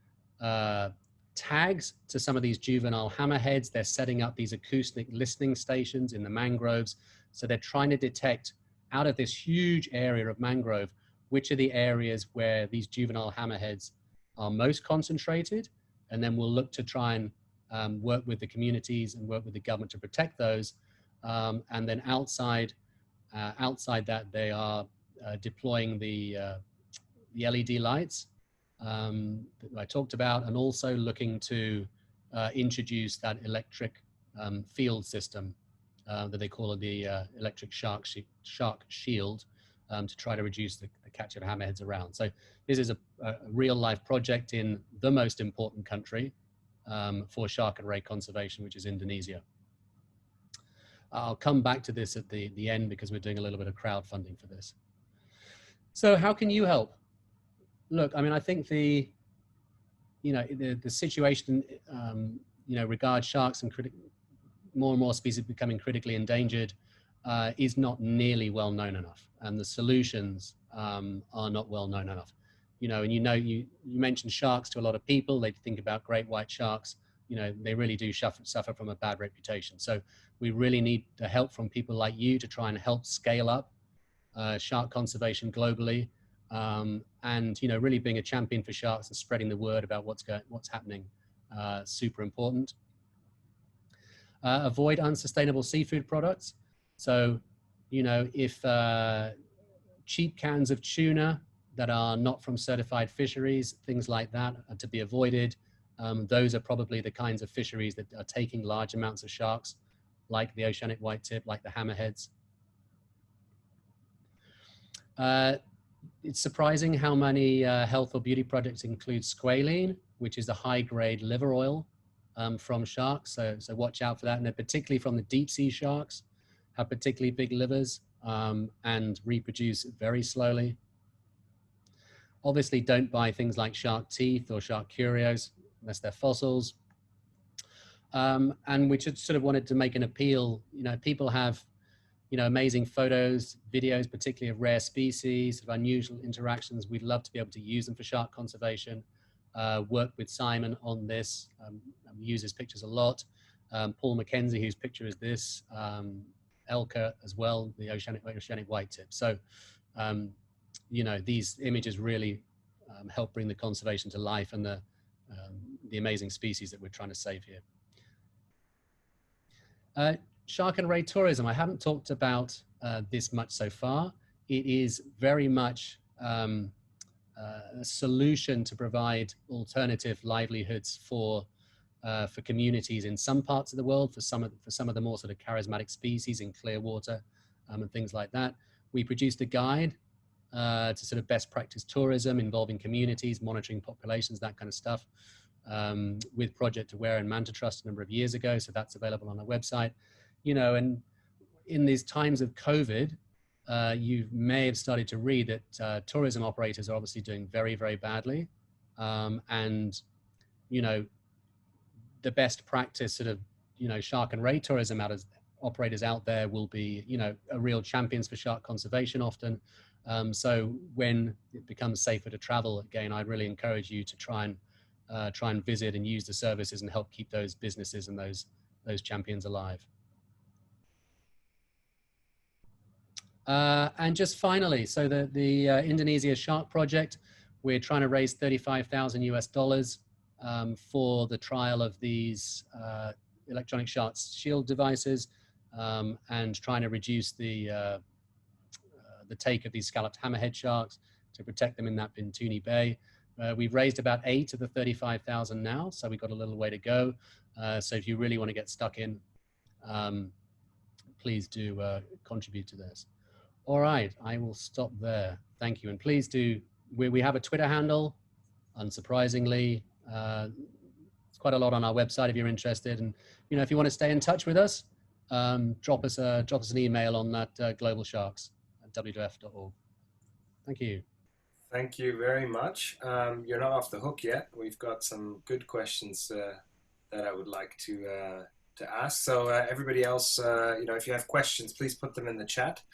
tags to some of these juvenile hammerheads. They're setting up these acoustic listening stations in the mangroves. So they're trying to detect out of this huge area of mangrove, which are the areas where these juvenile hammerheads are most concentrated. And then we'll look to try and work with the communities and work with the government to protect those. And then outside that, they are deploying the LED lights that I talked about, and also looking to introduce that electric field system that they call the electric shark shield to try to reduce the catch of hammerheads around. So this is a real life project in the most important country for shark and ray conservation, which is Indonesia. I'll come back to this at the end because we're doing a little bit of crowdfunding for this. So how can you help? Look, I mean, I think the situation, regards sharks and more and more species becoming critically endangered is not nearly well known enough, and the solutions are not well known enough. You mentioned sharks to a lot of people. They think about great white sharks. They really do suffer from a bad reputation. So we really need the help from people like you to try and help scale up shark conservation globally, and really being a champion for sharks and spreading the word about what's happening. Super important. Avoid unsustainable seafood products. So, if cheap cans of tuna that are not from certified fisheries, things like that are to be avoided. Those are probably the kinds of fisheries that are taking large amounts of sharks, like the oceanic whitetip, like the hammerheads. It's surprising how many health or beauty products include squalene, which is a high-grade liver oil from sharks. So watch out for that. And they're particularly from the deep sea sharks, have particularly big livers and reproduce very slowly. Obviously, don't buy things like shark teeth or shark curios unless they're fossils. And we just sort of wanted to make an appeal. People have, amazing photos, videos, particularly of rare species, of unusual interactions. We'd love to be able to use them for shark conservation. Work with Simon on this. We use his pictures a lot. Paul McKenzie, whose picture is this. Elka as well, the oceanic whitetip. So, these images really help bring the conservation to life and the amazing species that we're trying to save here. shark and ray tourism, I haven't talked about this much so far. It is very much a solution to provide alternative livelihoods for communities in some parts of the world, for some of the more sort of charismatic species in clear water and things like that. We produced a guide to sort of best practice tourism involving communities, monitoring populations, that kind of stuff, with Project Aware and Manta Trust a number of years ago. So that's available on our website. You know, and in these times of COVID, you may have started to read that tourism operators are obviously doing very, very badly. And, you know, the best practice sort of, you know, shark and ray tourism operators out there will be, you know, a real champions for shark conservation often. So when it becomes safer to travel again, I'd really encourage you to try and visit and use the services and help keep those businesses and those champions alive. And just finally, so the Indonesia Shark Project, we're trying to raise $35,000 US for the trial of these electronic shark shield devices, and trying to reduce the take of these scalloped hammerhead sharks to protect them in that Bintuni Bay. We've raised about 8 of the 35,000 now, so we've got a little way to go. So if you really want to get stuck in, please do contribute to this. All right, I will stop there. Thank you. And please do, we have a Twitter handle, unsurprisingly. It's quite a lot on our website if you're interested. And, you know, if you want to stay in touch with us, drop us an email on that globalsharks@wwf.org. Thank you. Thank you very much. You're not off the hook yet. We've got some good questions that I would like to ask. So everybody else, you know, if you have questions, please put them in the chat.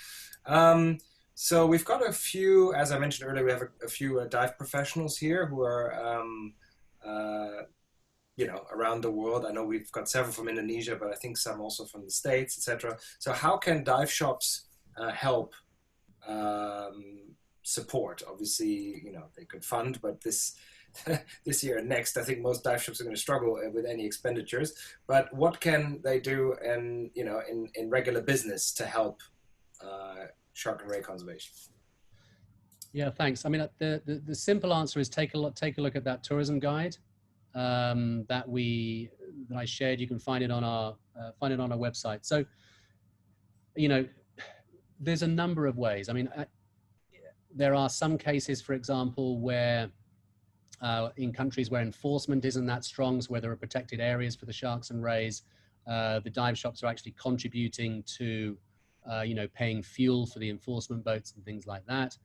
So we've got a few, as I mentioned earlier, we have a few dive professionals here who are, you know, around the world. I know we've got several from Indonesia, but I think some also from the States, etc. So how can dive shops help support? Obviously, you know, they could fund, but this year and next, I think most dive shops are going to struggle with any expenditures. But what can they do, and you know, in regular business to help shark and ray conservation? Yeah, thanks. I mean, the simple answer is take a look at that tourism guide that I shared. You can find it on our website. So, you know, there's a number of ways. I mean, there are some cases, for example, where in countries where enforcement isn't that strong, so where there are protected areas for the sharks and rays, the dive shops are actually contributing to, you know, paying fuel for the enforcement boats and things like that.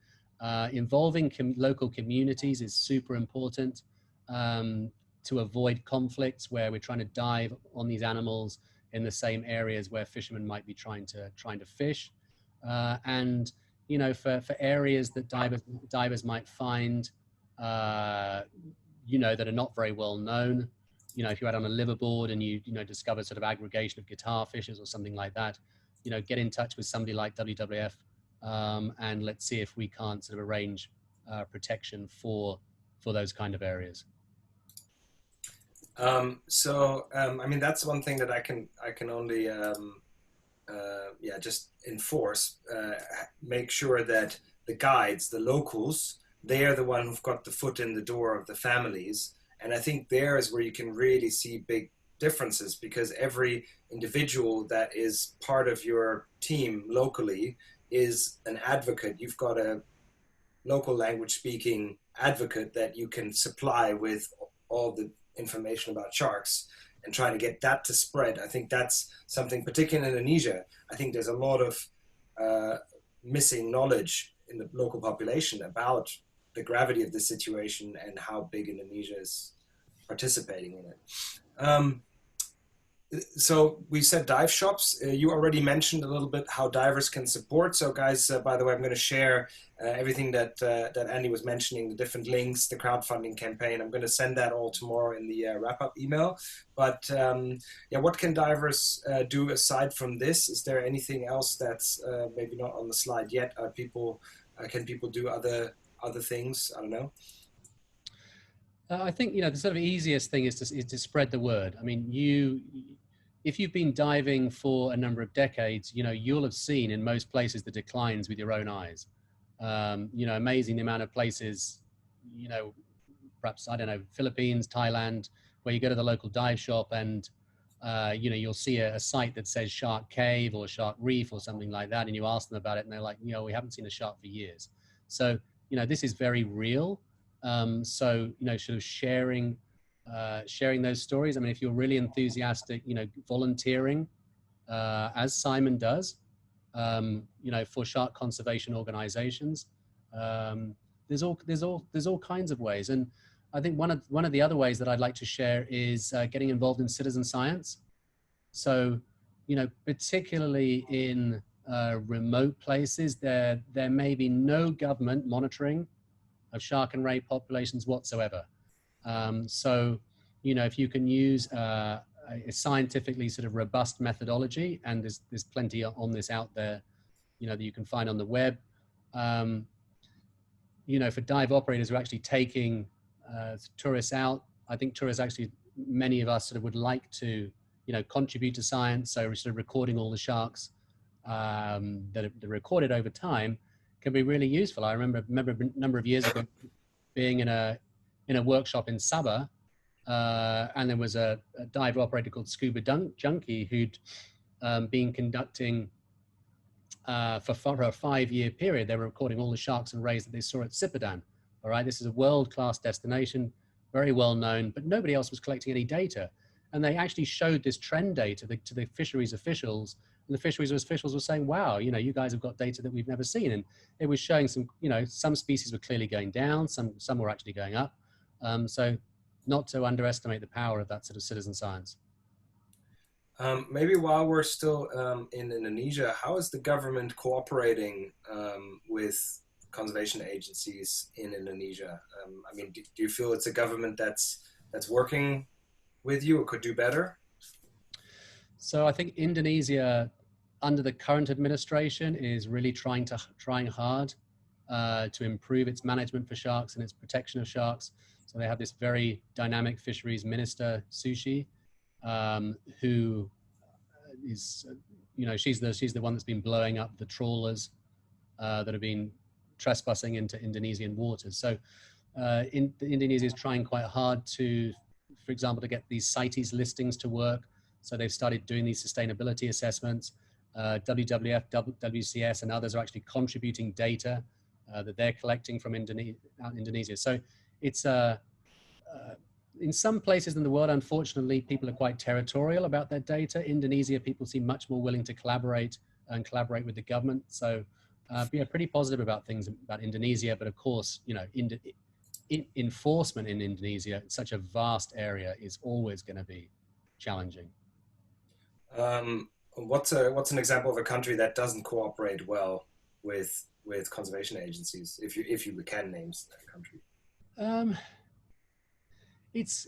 Involving local communities is super important to avoid conflicts where we're trying to dive on these animals in the same areas where fishermen might be trying to fish. And, you know, for areas that divers might find, you know, that are not very well known, you know, if you're out on a liverboard and you know, discover sort of aggregation of guitar fishes or something like that, you know, get in touch with somebody like WWF, and let's see if we can't sort of arrange protection for those kind of areas. I mean, that's one thing that I can only yeah, just enforce, make sure that the guides, the locals, they are the one who've got the foot in the door of the families. And I think there is where you can really see big differences, because every individual that is part of your team locally is an advocate. You've got a local language speaking advocate that you can supply with all the information about sharks and trying to get that to spread. I think that's something, particularly in Indonesia, I think there's a lot of missing knowledge in the local population about the gravity of the situation and how big Indonesia is participating in it. So we said dive shops. You already mentioned a little bit how divers can support. So guys, by the way, I'm going to share everything that Andy was mentioning, the different links, the crowdfunding campaign. I'm going to send that all tomorrow in the wrap-up email. But yeah, what can divers do aside from this? Is there anything else that's maybe not on the slide yet? Can people do other things? I don't know. I think, you know, the sort of easiest thing is to spread the word. I mean, if you've been diving for a number of decades, you know, you'll have seen in most places the declines with your own eyes. You know, amazing the amount of places, you know, perhaps, I don't know, Philippines, Thailand, where you go to the local dive shop and, you know, you'll see a site that says Shark Cave or Shark Reef or something like that. And you ask them about it and they're like, you know, we haven't seen a shark for years. So, you know, this is very real. So, you know, sort of sharing those stories. I mean, if you're really enthusiastic, you know, volunteering, as Simon does, you know, for shark conservation organizations, there's all kinds of ways. And I think one of the other ways that I'd like to share is getting involved in citizen science. So, you know, particularly in remote places, there may be no government monitoring of shark and ray populations whatsoever. So, you know, if you can use a scientifically sort of robust methodology, and there's plenty on this out there, you know, that you can find on the web. You know, for dive operators who are actually taking tourists out, I think tourists actually, many of us sort of would like to, you know, contribute to science. So we're sort of recording all the sharks that are recorded over time can be really useful. I remember a number of years ago being in a workshop in Sabah, and there was a dive operator called Scuba Junkie who'd been conducting for a 5-year period. They were recording all the sharks and rays that they saw at Sipadan. All right, this is a world-class destination, very well known, but nobody else was collecting any data. And they actually showed this trend data to the fisheries officials, and the fisheries officials were saying, wow, you know, you guys have got data that we've never seen. And it was showing some, you know, some species were clearly going down, some were actually going up. So not to underestimate the power of that sort of citizen science. Maybe while we're still in Indonesia, how is the government cooperating with conservation agencies in Indonesia? I mean, do you feel it's a government that's working with you or could do better? So I think Indonesia, under the current administration, is really trying hard to improve its management for sharks and its protection of sharks. So they have this very dynamic fisheries minister, Sushi, who is, you know, she's the one that's been blowing up the trawlers that have been trespassing into Indonesian waters. So Indonesia is trying quite hard to, for example, to get these CITES listings to work. So they've started doing these sustainability assessments. WWF, WCS, and others are actually contributing data that they're collecting from Indonesia. So it's in some places in the world, unfortunately, people are quite territorial about their data. Indonesia, people seem much more willing to collaborate with the government. So yeah, pretty positive about things about Indonesia. But of course, you know, enforcement in Indonesia, such a vast area, is always going to be challenging. What's an example of a country that doesn't cooperate well with conservation agencies, if you can name that country? It's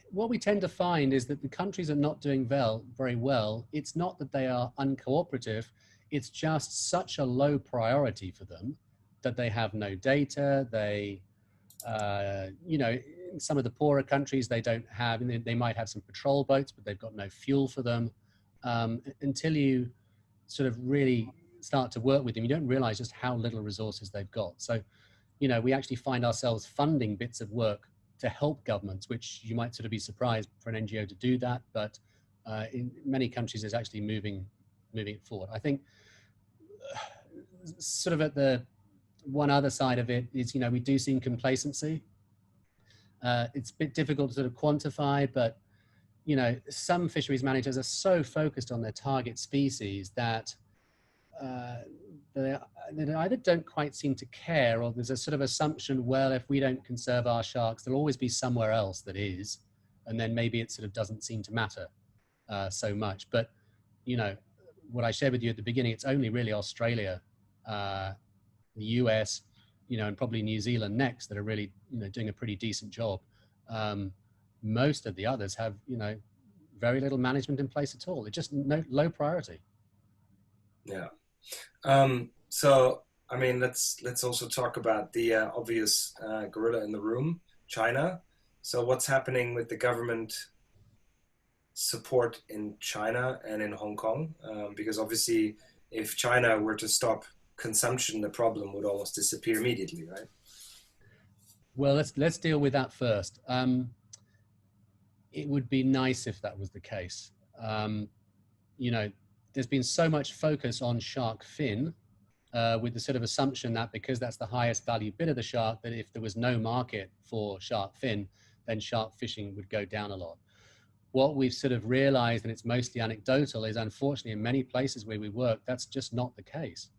what we tend to find is that the countries are not doing very well. It's not that they are uncooperative. It's just such a low priority for them that they have no data. They, you know, in some of the poorer countries, they don't have, they might have some patrol boats, but they've got no fuel for them. Until you sort of really start to work with them, you don't realize just how little resources they've got. So, you know, we actually find ourselves funding bits of work to help governments, which you might sort of be surprised for an NGO to do that, but in many countries it's actually moving it forward. I think sort of at the one other side of it is, you know, we do see complacency. It's a bit difficult to sort of quantify, but, you know, some fisheries managers are so focused on their target species that they either don't quite seem to care, or there's a sort of assumption, well, if we don't conserve our sharks, there'll always be somewhere else that is, and then maybe it sort of doesn't seem to matter so much. But, you know, what I shared with you at the beginning, it's only really Australia, the US, you know, and probably New Zealand next that are really, you know, doing a pretty decent job. Most of the others have, you know, very little management in place at all. It's just low priority. Yeah. So, I mean, let's also talk about the obvious gorilla in the room, China. So what's happening with the government support in China and in Hong Kong? Because obviously, if China were to stop consumption, the problem would almost disappear immediately, right? Well, let's deal with that first. It would be nice if that was the case. You know, there's been so much focus on shark fin, with the sort of assumption that because that's the highest value bit of the shark, that if there was no market for shark fin, then shark fishing would go down a lot. What we've sort of realized, and it's mostly anecdotal, is unfortunately in many places where we work, that's just not the case.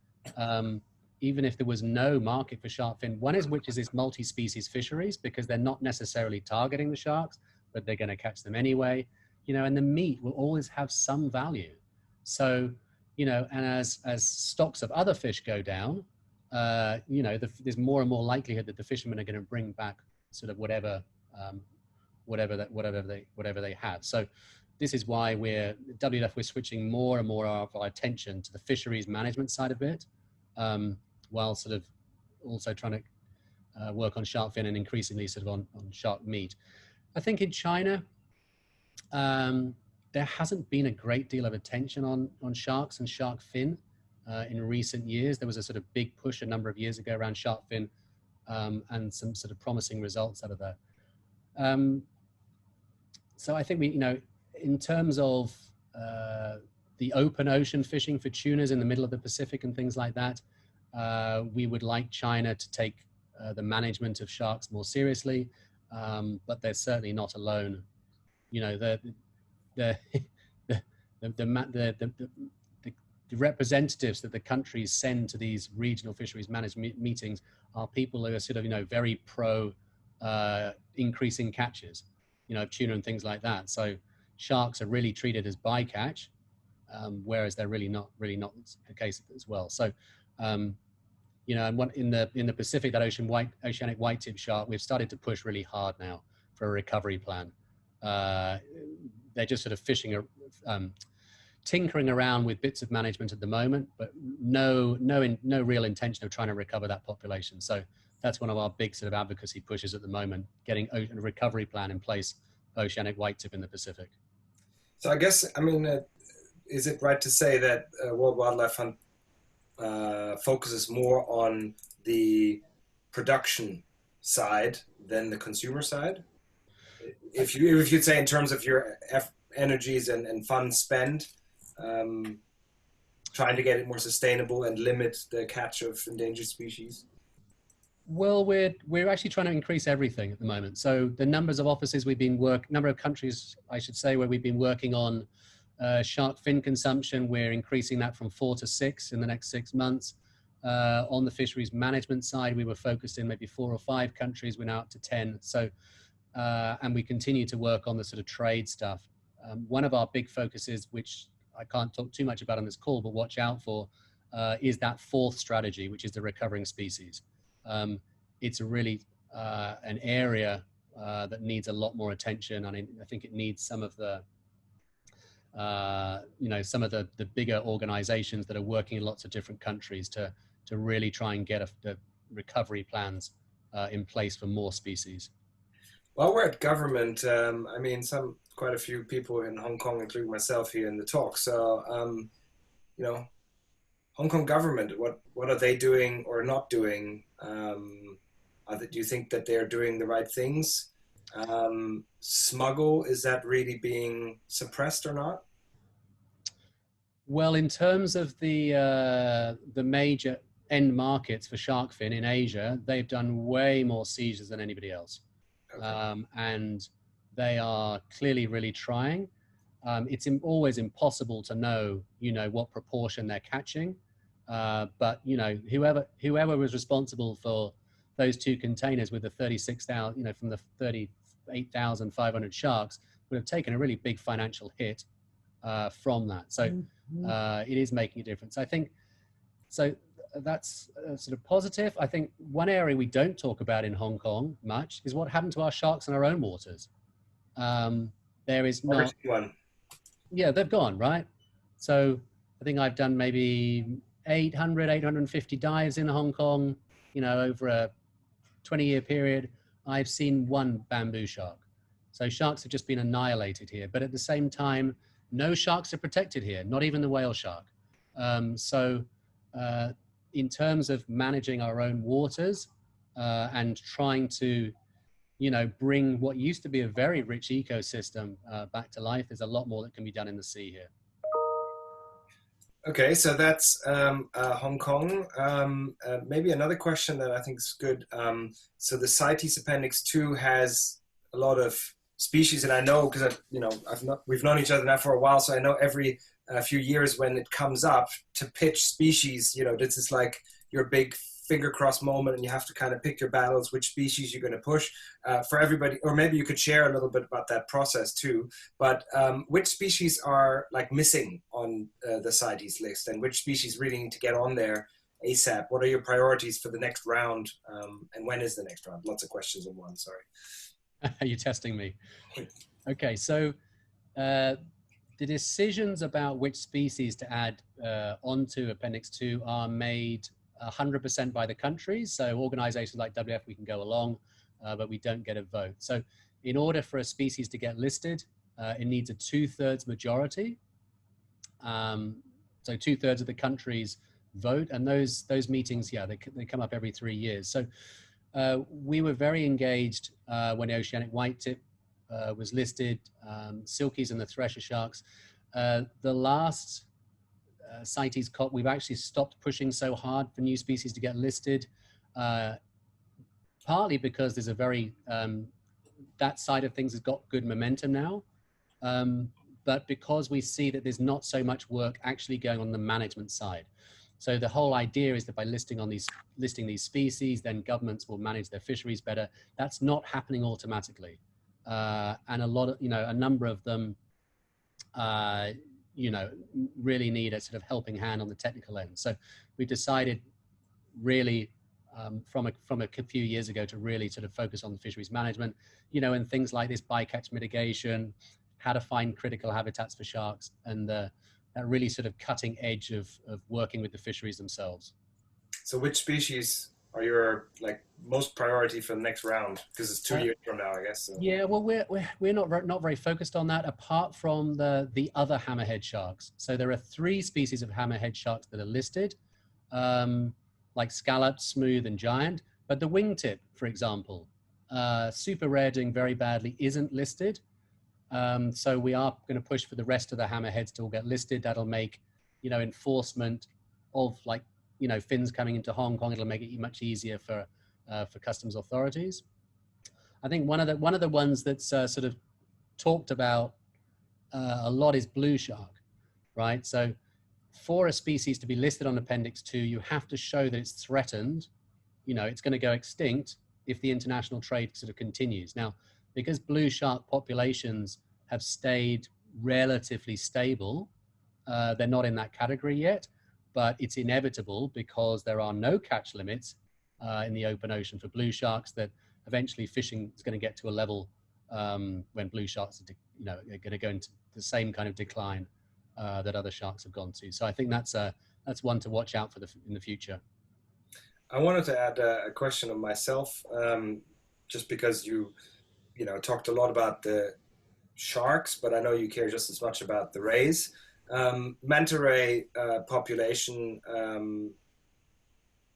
Even if there was no market for shark fin, which is multi-species fisheries, because they're not necessarily targeting the sharks, but they're going to catch them anyway, you know, and the meat will always have some value. So, you know, and as stocks of other fish go down, you know, there's more and more likelihood that the fishermen are going to bring back sort of whatever they have. So this is why WWF, we're switching more and more of our attention to the fisheries management side of it, while sort of also trying to work on shark fin and increasingly sort of on shark meat. I think in China, there hasn't been a great deal of attention on sharks and shark fin in recent years. There was a sort of big push a number of years ago around shark fin, and some sort of promising results out of that. So I think you know, in terms of the open ocean fishing for tunas in the middle of the Pacific and things like that, we would like China to take the management of sharks more seriously, but they're certainly not alone. You know, the representatives that the countries send to these regional fisheries management meetings are people who are sort of, you know, very pro increasing catches, you know, tuna and things like that. So sharks are really treated as bycatch, whereas they're really not the case as well. So, you know, and in the Pacific, that oceanic whitetip shark, we've started to push really hard now for a recovery plan. They're just sort of fishing, tinkering around with bits of management at the moment, but no real intention of trying to recover that population. So that's one of our big sort of advocacy pushes at the moment, getting a recovery plan in place for oceanic whitetip in the Pacific. So I guess, I mean, is it right to say that World Wildlife Fund focuses more on the production side than the consumer side? If you'd say in terms of your energies and funds spent, trying to get it more sustainable and limit the catch of endangered species? Well, we're actually trying to increase everything at the moment. So the numbers of offices number of countries, I should say, where we've been working on shark fin consumption, we're increasing that from 4 to 6 in the next 6 months. On the fisheries management side, we were focused in maybe 4 or 5 countries. We're now up to 10. So, and we continue to work on the sort of trade stuff. One of our big focuses, which I can't talk too much about on this call, but watch out for, is that 4th strategy, which is the recovering species. It's really an area that needs a lot more attention. I mean, I think it needs some of the, you know, some of the bigger organizations that are working in lots of different countries to really try and get the recovery plans in place for more species. While we're at government, I mean, quite a few people in Hong Kong, including myself here in the talk. So, you know, Hong Kong government, what are they doing or not doing? Do you think that they're doing the right things? Smuggle, is that really being suppressed or not? Well, in terms of the major end markets for shark fin in Asia, they've done way more seizures than anybody else. Okay. And they are clearly really trying. It's always impossible to know, you know, what proportion they're catching. But, you know, whoever was responsible for those 2 containers with the 36,000, you know, from the 38,500 sharks would have taken a really big financial hit from that. So it is making a difference. I think, so that's sort of positive. I think one area we don't talk about in Hong Kong much is what happened to our sharks in our own waters. There is not... Yeah, they've gone, right? So I think I've done maybe 850 dives in Hong Kong, you know, over a 20-year period. I've seen 1 bamboo shark. So sharks have just been annihilated here. But at the same time, no sharks are protected here, not even the whale shark. In terms of managing our own waters and trying to, bring what used to be a very rich ecosystem back to life, there's a lot more that can be done in the sea here. Okay, so that's Hong Kong. Maybe another question that I think is good. So the CITES Appendix 2 has a lot of species, and I know because we've known each other now for a while, so I know every few years when it comes up to pitch species, this is like your big finger cross moment, and you have to kind of pick your battles, which species you're going to push for everybody. Or maybe you could share a little bit about that process too. But which species are like missing on the CITES list, and which species really need to get on there ASAP? What are your priorities for the next round? And when is the next round? Lots of questions in one, sorry. You're testing me. Okay, so the decisions about which species to add onto Appendix 2 are made 100% by the countries. So organizations like WWF, we can go along, but we don't get a vote. So in order for a species to get listed, it needs a 2/3 majority. So 2/3 of the countries vote, and those meetings, they come up every 3 years. So we were very engaged when the oceanic whitetip was listed, silkies and the thresher sharks. The last CITES COP, we've actually stopped pushing so hard for new species to get listed, partly because there's a very, that side of things has got good momentum now, but because we see that there's not so much work actually going on the management side. So the whole idea is that by listing these species, then governments will manage their fisheries better. That's not happening automatically. And a number of them, really need a sort of helping hand on the technical end. So we decided really from a few years ago to really sort of focus on the fisheries management, and things like this bycatch mitigation, how to find critical habitats for sharks, and that really sort of cutting edge of working with the fisheries themselves. So which species are your most priority for the next round? Because it's 2 years from now, I guess. So. Yeah, well, we're not very focused on that, apart from the other hammerhead sharks. So there are 3 species of hammerhead sharks that are listed, like scalloped, smooth, and giant. But the wingtip, for example, super rare, doing very badly, isn't listed. So we are going to push for the rest of the hammerheads to all get listed. That'll make, enforcement of fins coming into Hong Kong. It'll make it much easier for customs authorities. I think one of the ones that's sort of talked about a lot is blue shark, right? So for a species to be listed on Appendix 2, you have to show that it's threatened. It's going to go extinct if the international trade sort of continues. Now, because blue shark populations have stayed relatively stable, they're not in that category yet, but it's inevitable because there are no catch limits in the open ocean for blue sharks, that eventually fishing is going to get to a level when blue sharks are going to go into the same kind of decline that other sharks have gone to. So I think that's one to watch out for in the future. I wanted to add a question of myself, just because you talked a lot about the sharks, but I know you care just as much about the rays. Manta ray population,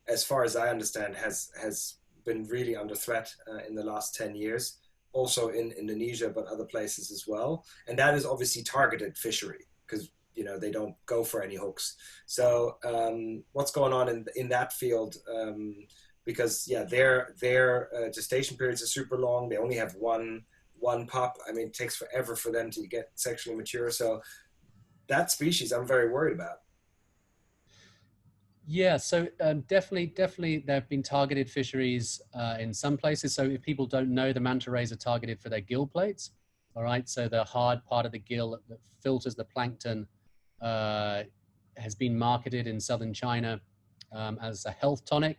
as far as I understand, has been really under threat in the last 10 years, also in Indonesia, but other places as well. And that is obviously targeted fishery, because they don't go for any hooks. So what's going on in that field? Because their gestation periods are super long. They only have one pup. I mean, it takes forever for them to get sexually mature. So that species I'm very worried about. Yeah, so definitely there have been targeted fisheries in some places. So if people don't know, the manta rays are targeted for their gill plates. All right, so the hard part of the gill that filters the plankton has been marketed in southern China as a health tonic,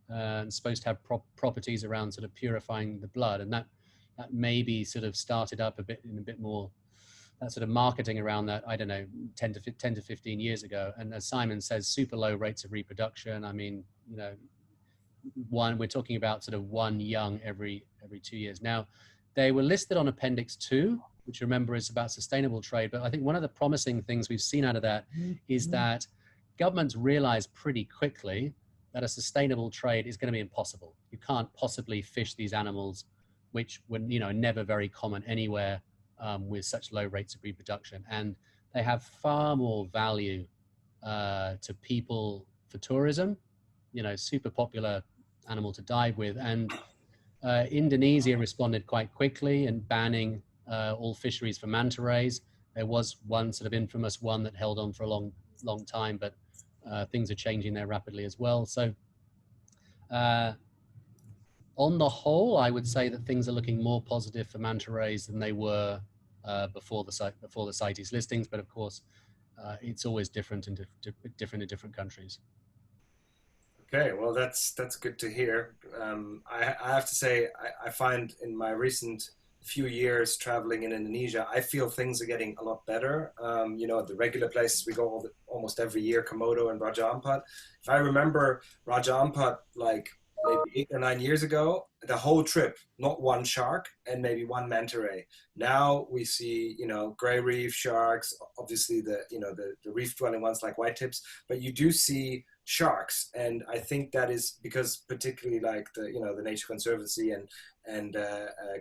and supposed to have properties around sort of purifying the blood, and that maybe sort of started up a bit more, that sort of marketing around that, I don't know, 10 to 15 years ago. And as Simon says, super low rates of reproduction. I mean, we're talking about sort of one young every 2 years. Now, They were listed on Appendix 2, which remember is about sustainable trade. But I think one of the promising things we've seen out of that is that governments realize pretty quickly that a sustainable trade is going to be impossible. You can't possibly fish these animals, which were, you know, never very common anywhere with such low rates of reproduction. And they have far more value to people for tourism, you know, super popular animal to dive with. And Indonesia responded quite quickly in banning all fisheries for manta rays. There was one sort of infamous one that held on for a long time, but things are changing there rapidly as well. So on the whole, I would say that things are looking more positive for manta rays than they were before the CITES listings. But of course, it's always different in different countries. Okay, well, that's good to hear. I have to say, I find in my recent few years traveling in Indonesia, I feel things are getting a lot better. You know, the regular places we go almost every year, Komodo and Raja Ampat. If I remember Raja Ampat, like maybe 8 or 9 years ago, the whole trip, not one shark and maybe one manta ray. Now we see, you know, gray reef sharks, obviously the reef dwelling ones like whitetips, but you do see sharks. And I think that is because particularly like the Nature Conservancy and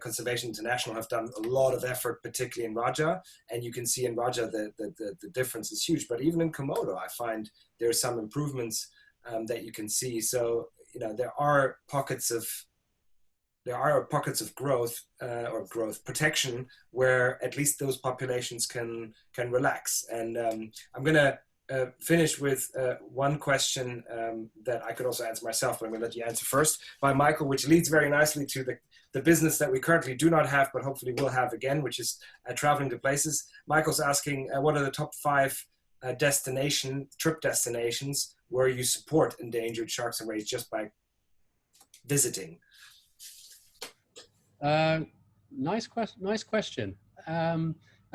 Conservation International have done a lot of effort, particularly in Raja, and you can see in Raja the difference is huge. But even in Komodo, I find there's some improvements that you can see. So, you know, there are pockets of growth or growth protection where at least those populations can relax. And I'm gonna finish with one question that I could also answer myself, but I'm gonna let you answer first, by Michael, which leads very nicely to the business that we currently do not have, but hopefully will have again, which is traveling to places. Michael's asking, what are the top 5 trip destinations where you support endangered sharks and rays just by visiting? Nice question.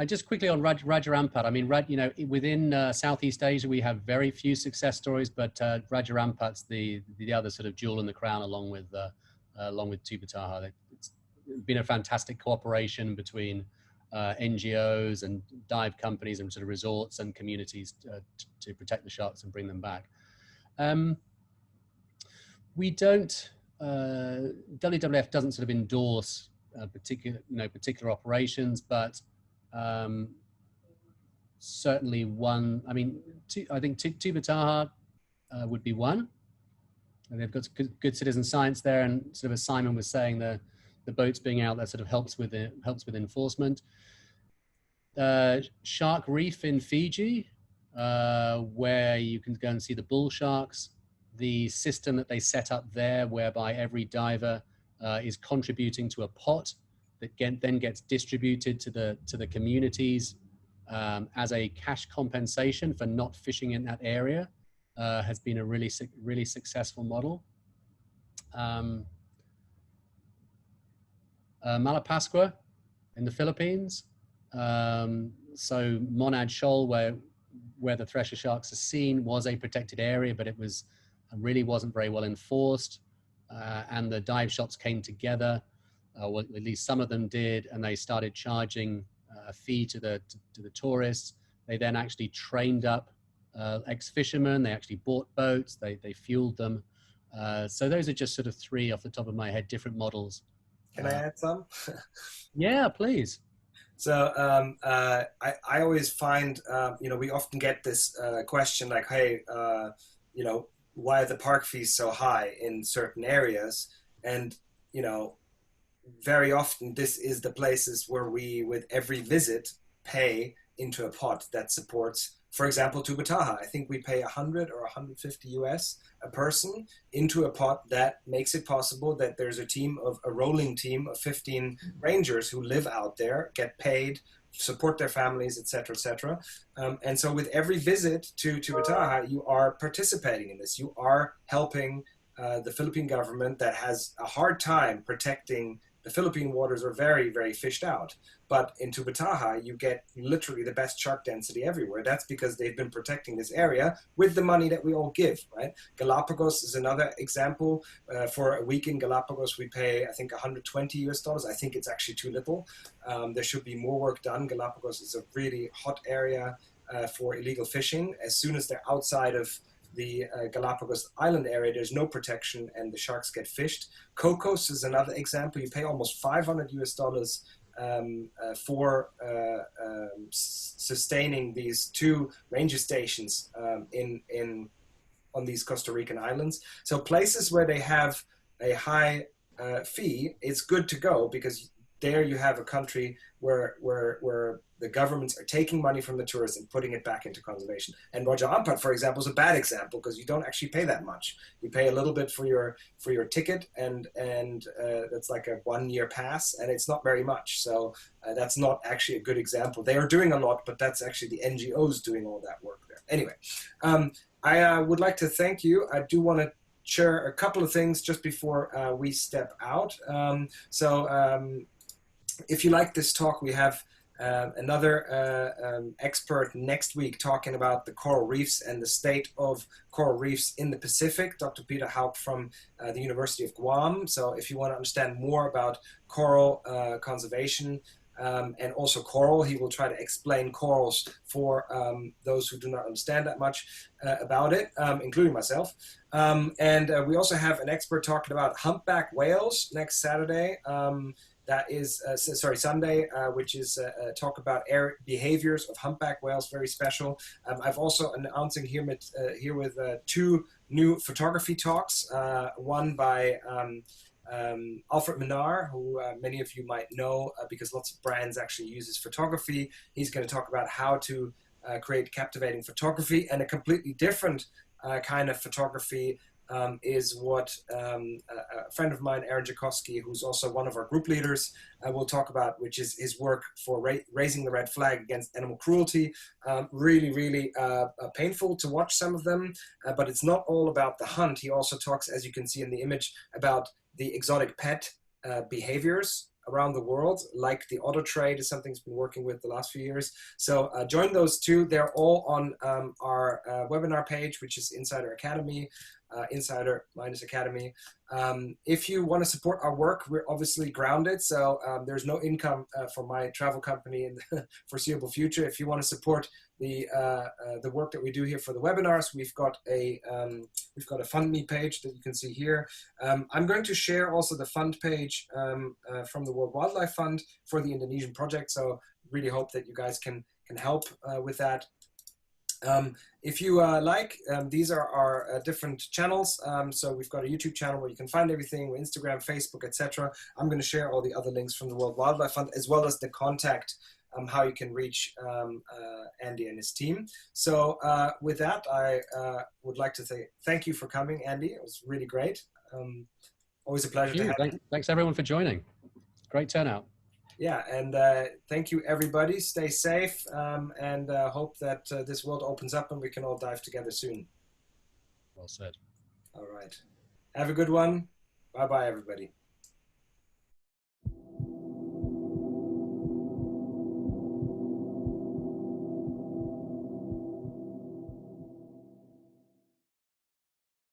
Just quickly on Raja Ampat. I mean, you know, within Southeast Asia, we have very few success stories, but Raja Ampat's the other sort of jewel in the crown, along with Tubataha. It's been a fantastic cooperation between NGOs and dive companies and sort of resorts and communities to protect the sharks and bring them back. We don't. WWF doesn't sort of endorse particular operations, but certainly one. I mean, I think Tubataha would be one. And they've got good citizen science there, and sort of as Simon was saying, the boats being out there sort of helps with enforcement. Shark Reef in Fiji, where you can go and see the bull sharks. The system that they set up there, whereby every diver is contributing to a pot that then gets distributed to the communities as a cash compensation for not fishing in that area, has been a really successful model. Malapascua in the Philippines. So Monad Shoal, where the thresher sharks are seen, was a protected area, but it really wasn't very well enforced, and the dive shops came together, well, at least some of them did, and they started charging a fee to the tourists. They then actually trained up ex-fishermen. They actually bought boats, they fueled them. So those are just sort of 3 off the top of my head, different models. Can I add some? Yeah, please. So I always find, you know, we often get this question like, hey, you know, why are the park fees so high in certain areas? And, you know, very often this is the places where we, with every visit, pay into a pot that supports, for example, Tubataha. I think we pay 100 or 150 US a person into a pot that makes it possible that there's a rolling team of 15 rangers who live out there, get paid, support their families, etc., etc. And so with every visit to Tubataha, you are participating in this. You are helping the Philippine government that has a hard time protecting the Philippine waters are very, very fished out. But in Tubataha, you get literally the best shark density everywhere. That's because they've been protecting this area with the money that we all give, right? Galapagos is another example. For a week in Galapagos, we pay, I think, 120 US dollars. I think it's actually too little. There should be more work done. Galapagos is a really hot area for illegal fishing. As soon as they're outside of the Galapagos Island area, there's no protection and the sharks get fished. Cocos is another example. You pay almost 500 US dollars for sustaining these 2 ranger stations on these Costa Rican islands. So places where they have a high fee, it's good to go, because there you have a country where the governments are taking money from the tourists and putting it back into conservation. And Raja Ampat, for example, is a bad example, because you don't actually pay that much. You pay a little bit for your ticket, and that's like a 1-year pass, and it's not very much. So that's not actually a good example. They are doing a lot, but that's actually the NGOs doing all that work there. Anyway, I would like to thank you. I do want to share a couple of things just before we step out. If you like this talk, we have another expert next week talking about the coral reefs and the state of coral reefs in the Pacific, Dr. Peter Haupt from the University of Guam. So if you want to understand more about coral conservation and also coral, he will try to explain corals for those who do not understand that much about it, including myself. And we also have an expert talking about humpback whales next Saturday. That is, Sunday, which is talk about behaviors of humpback whales, very special. I've also announcing here with 2 new photography talks, one by Alfred Minar, who many of you might know because lots of brands actually use his photography. He's going to talk about how to create captivating photography, and a completely different kind of photography is what a friend of mine, Aaron Jakowski, who's also one of our group leaders, will talk about, which is his work for raising the red flag against animal cruelty. Really, really painful to watch some of them, but it's not all about the hunt. He also talks, as you can see in the image, about the exotic pet behaviors around the world, like the otter trade is something he's been working with the last few years. So join those 2. They're all on our webinar page, which is Insider Academy, Insider-Academy. If you want to support our work, we're obviously grounded, so there's no income for my travel company in the foreseeable future. If you want to support the work that we do here for the webinars, we've got a FundMe page that you can see here. I'm going to share also the fund page from the World Wildlife Fund for the Indonesian project, so really hope that you guys can help with that. If you like, these are our different channels. So we've got a YouTube channel where you can find everything, Instagram, Facebook, etc. I'm going to share all the other links from the World Wildlife Fund, as well as the contact, how you can reach Andy and his team. So with that, I would like to say thank you for coming, Andy. It was really great. Always a pleasure to have you. Thanks everyone for joining. Great turnout. Yeah, and thank you, everybody. Stay safe, and hope that this world opens up and we can all dive together soon. Well said. All right. Have a good one. Bye-bye, everybody.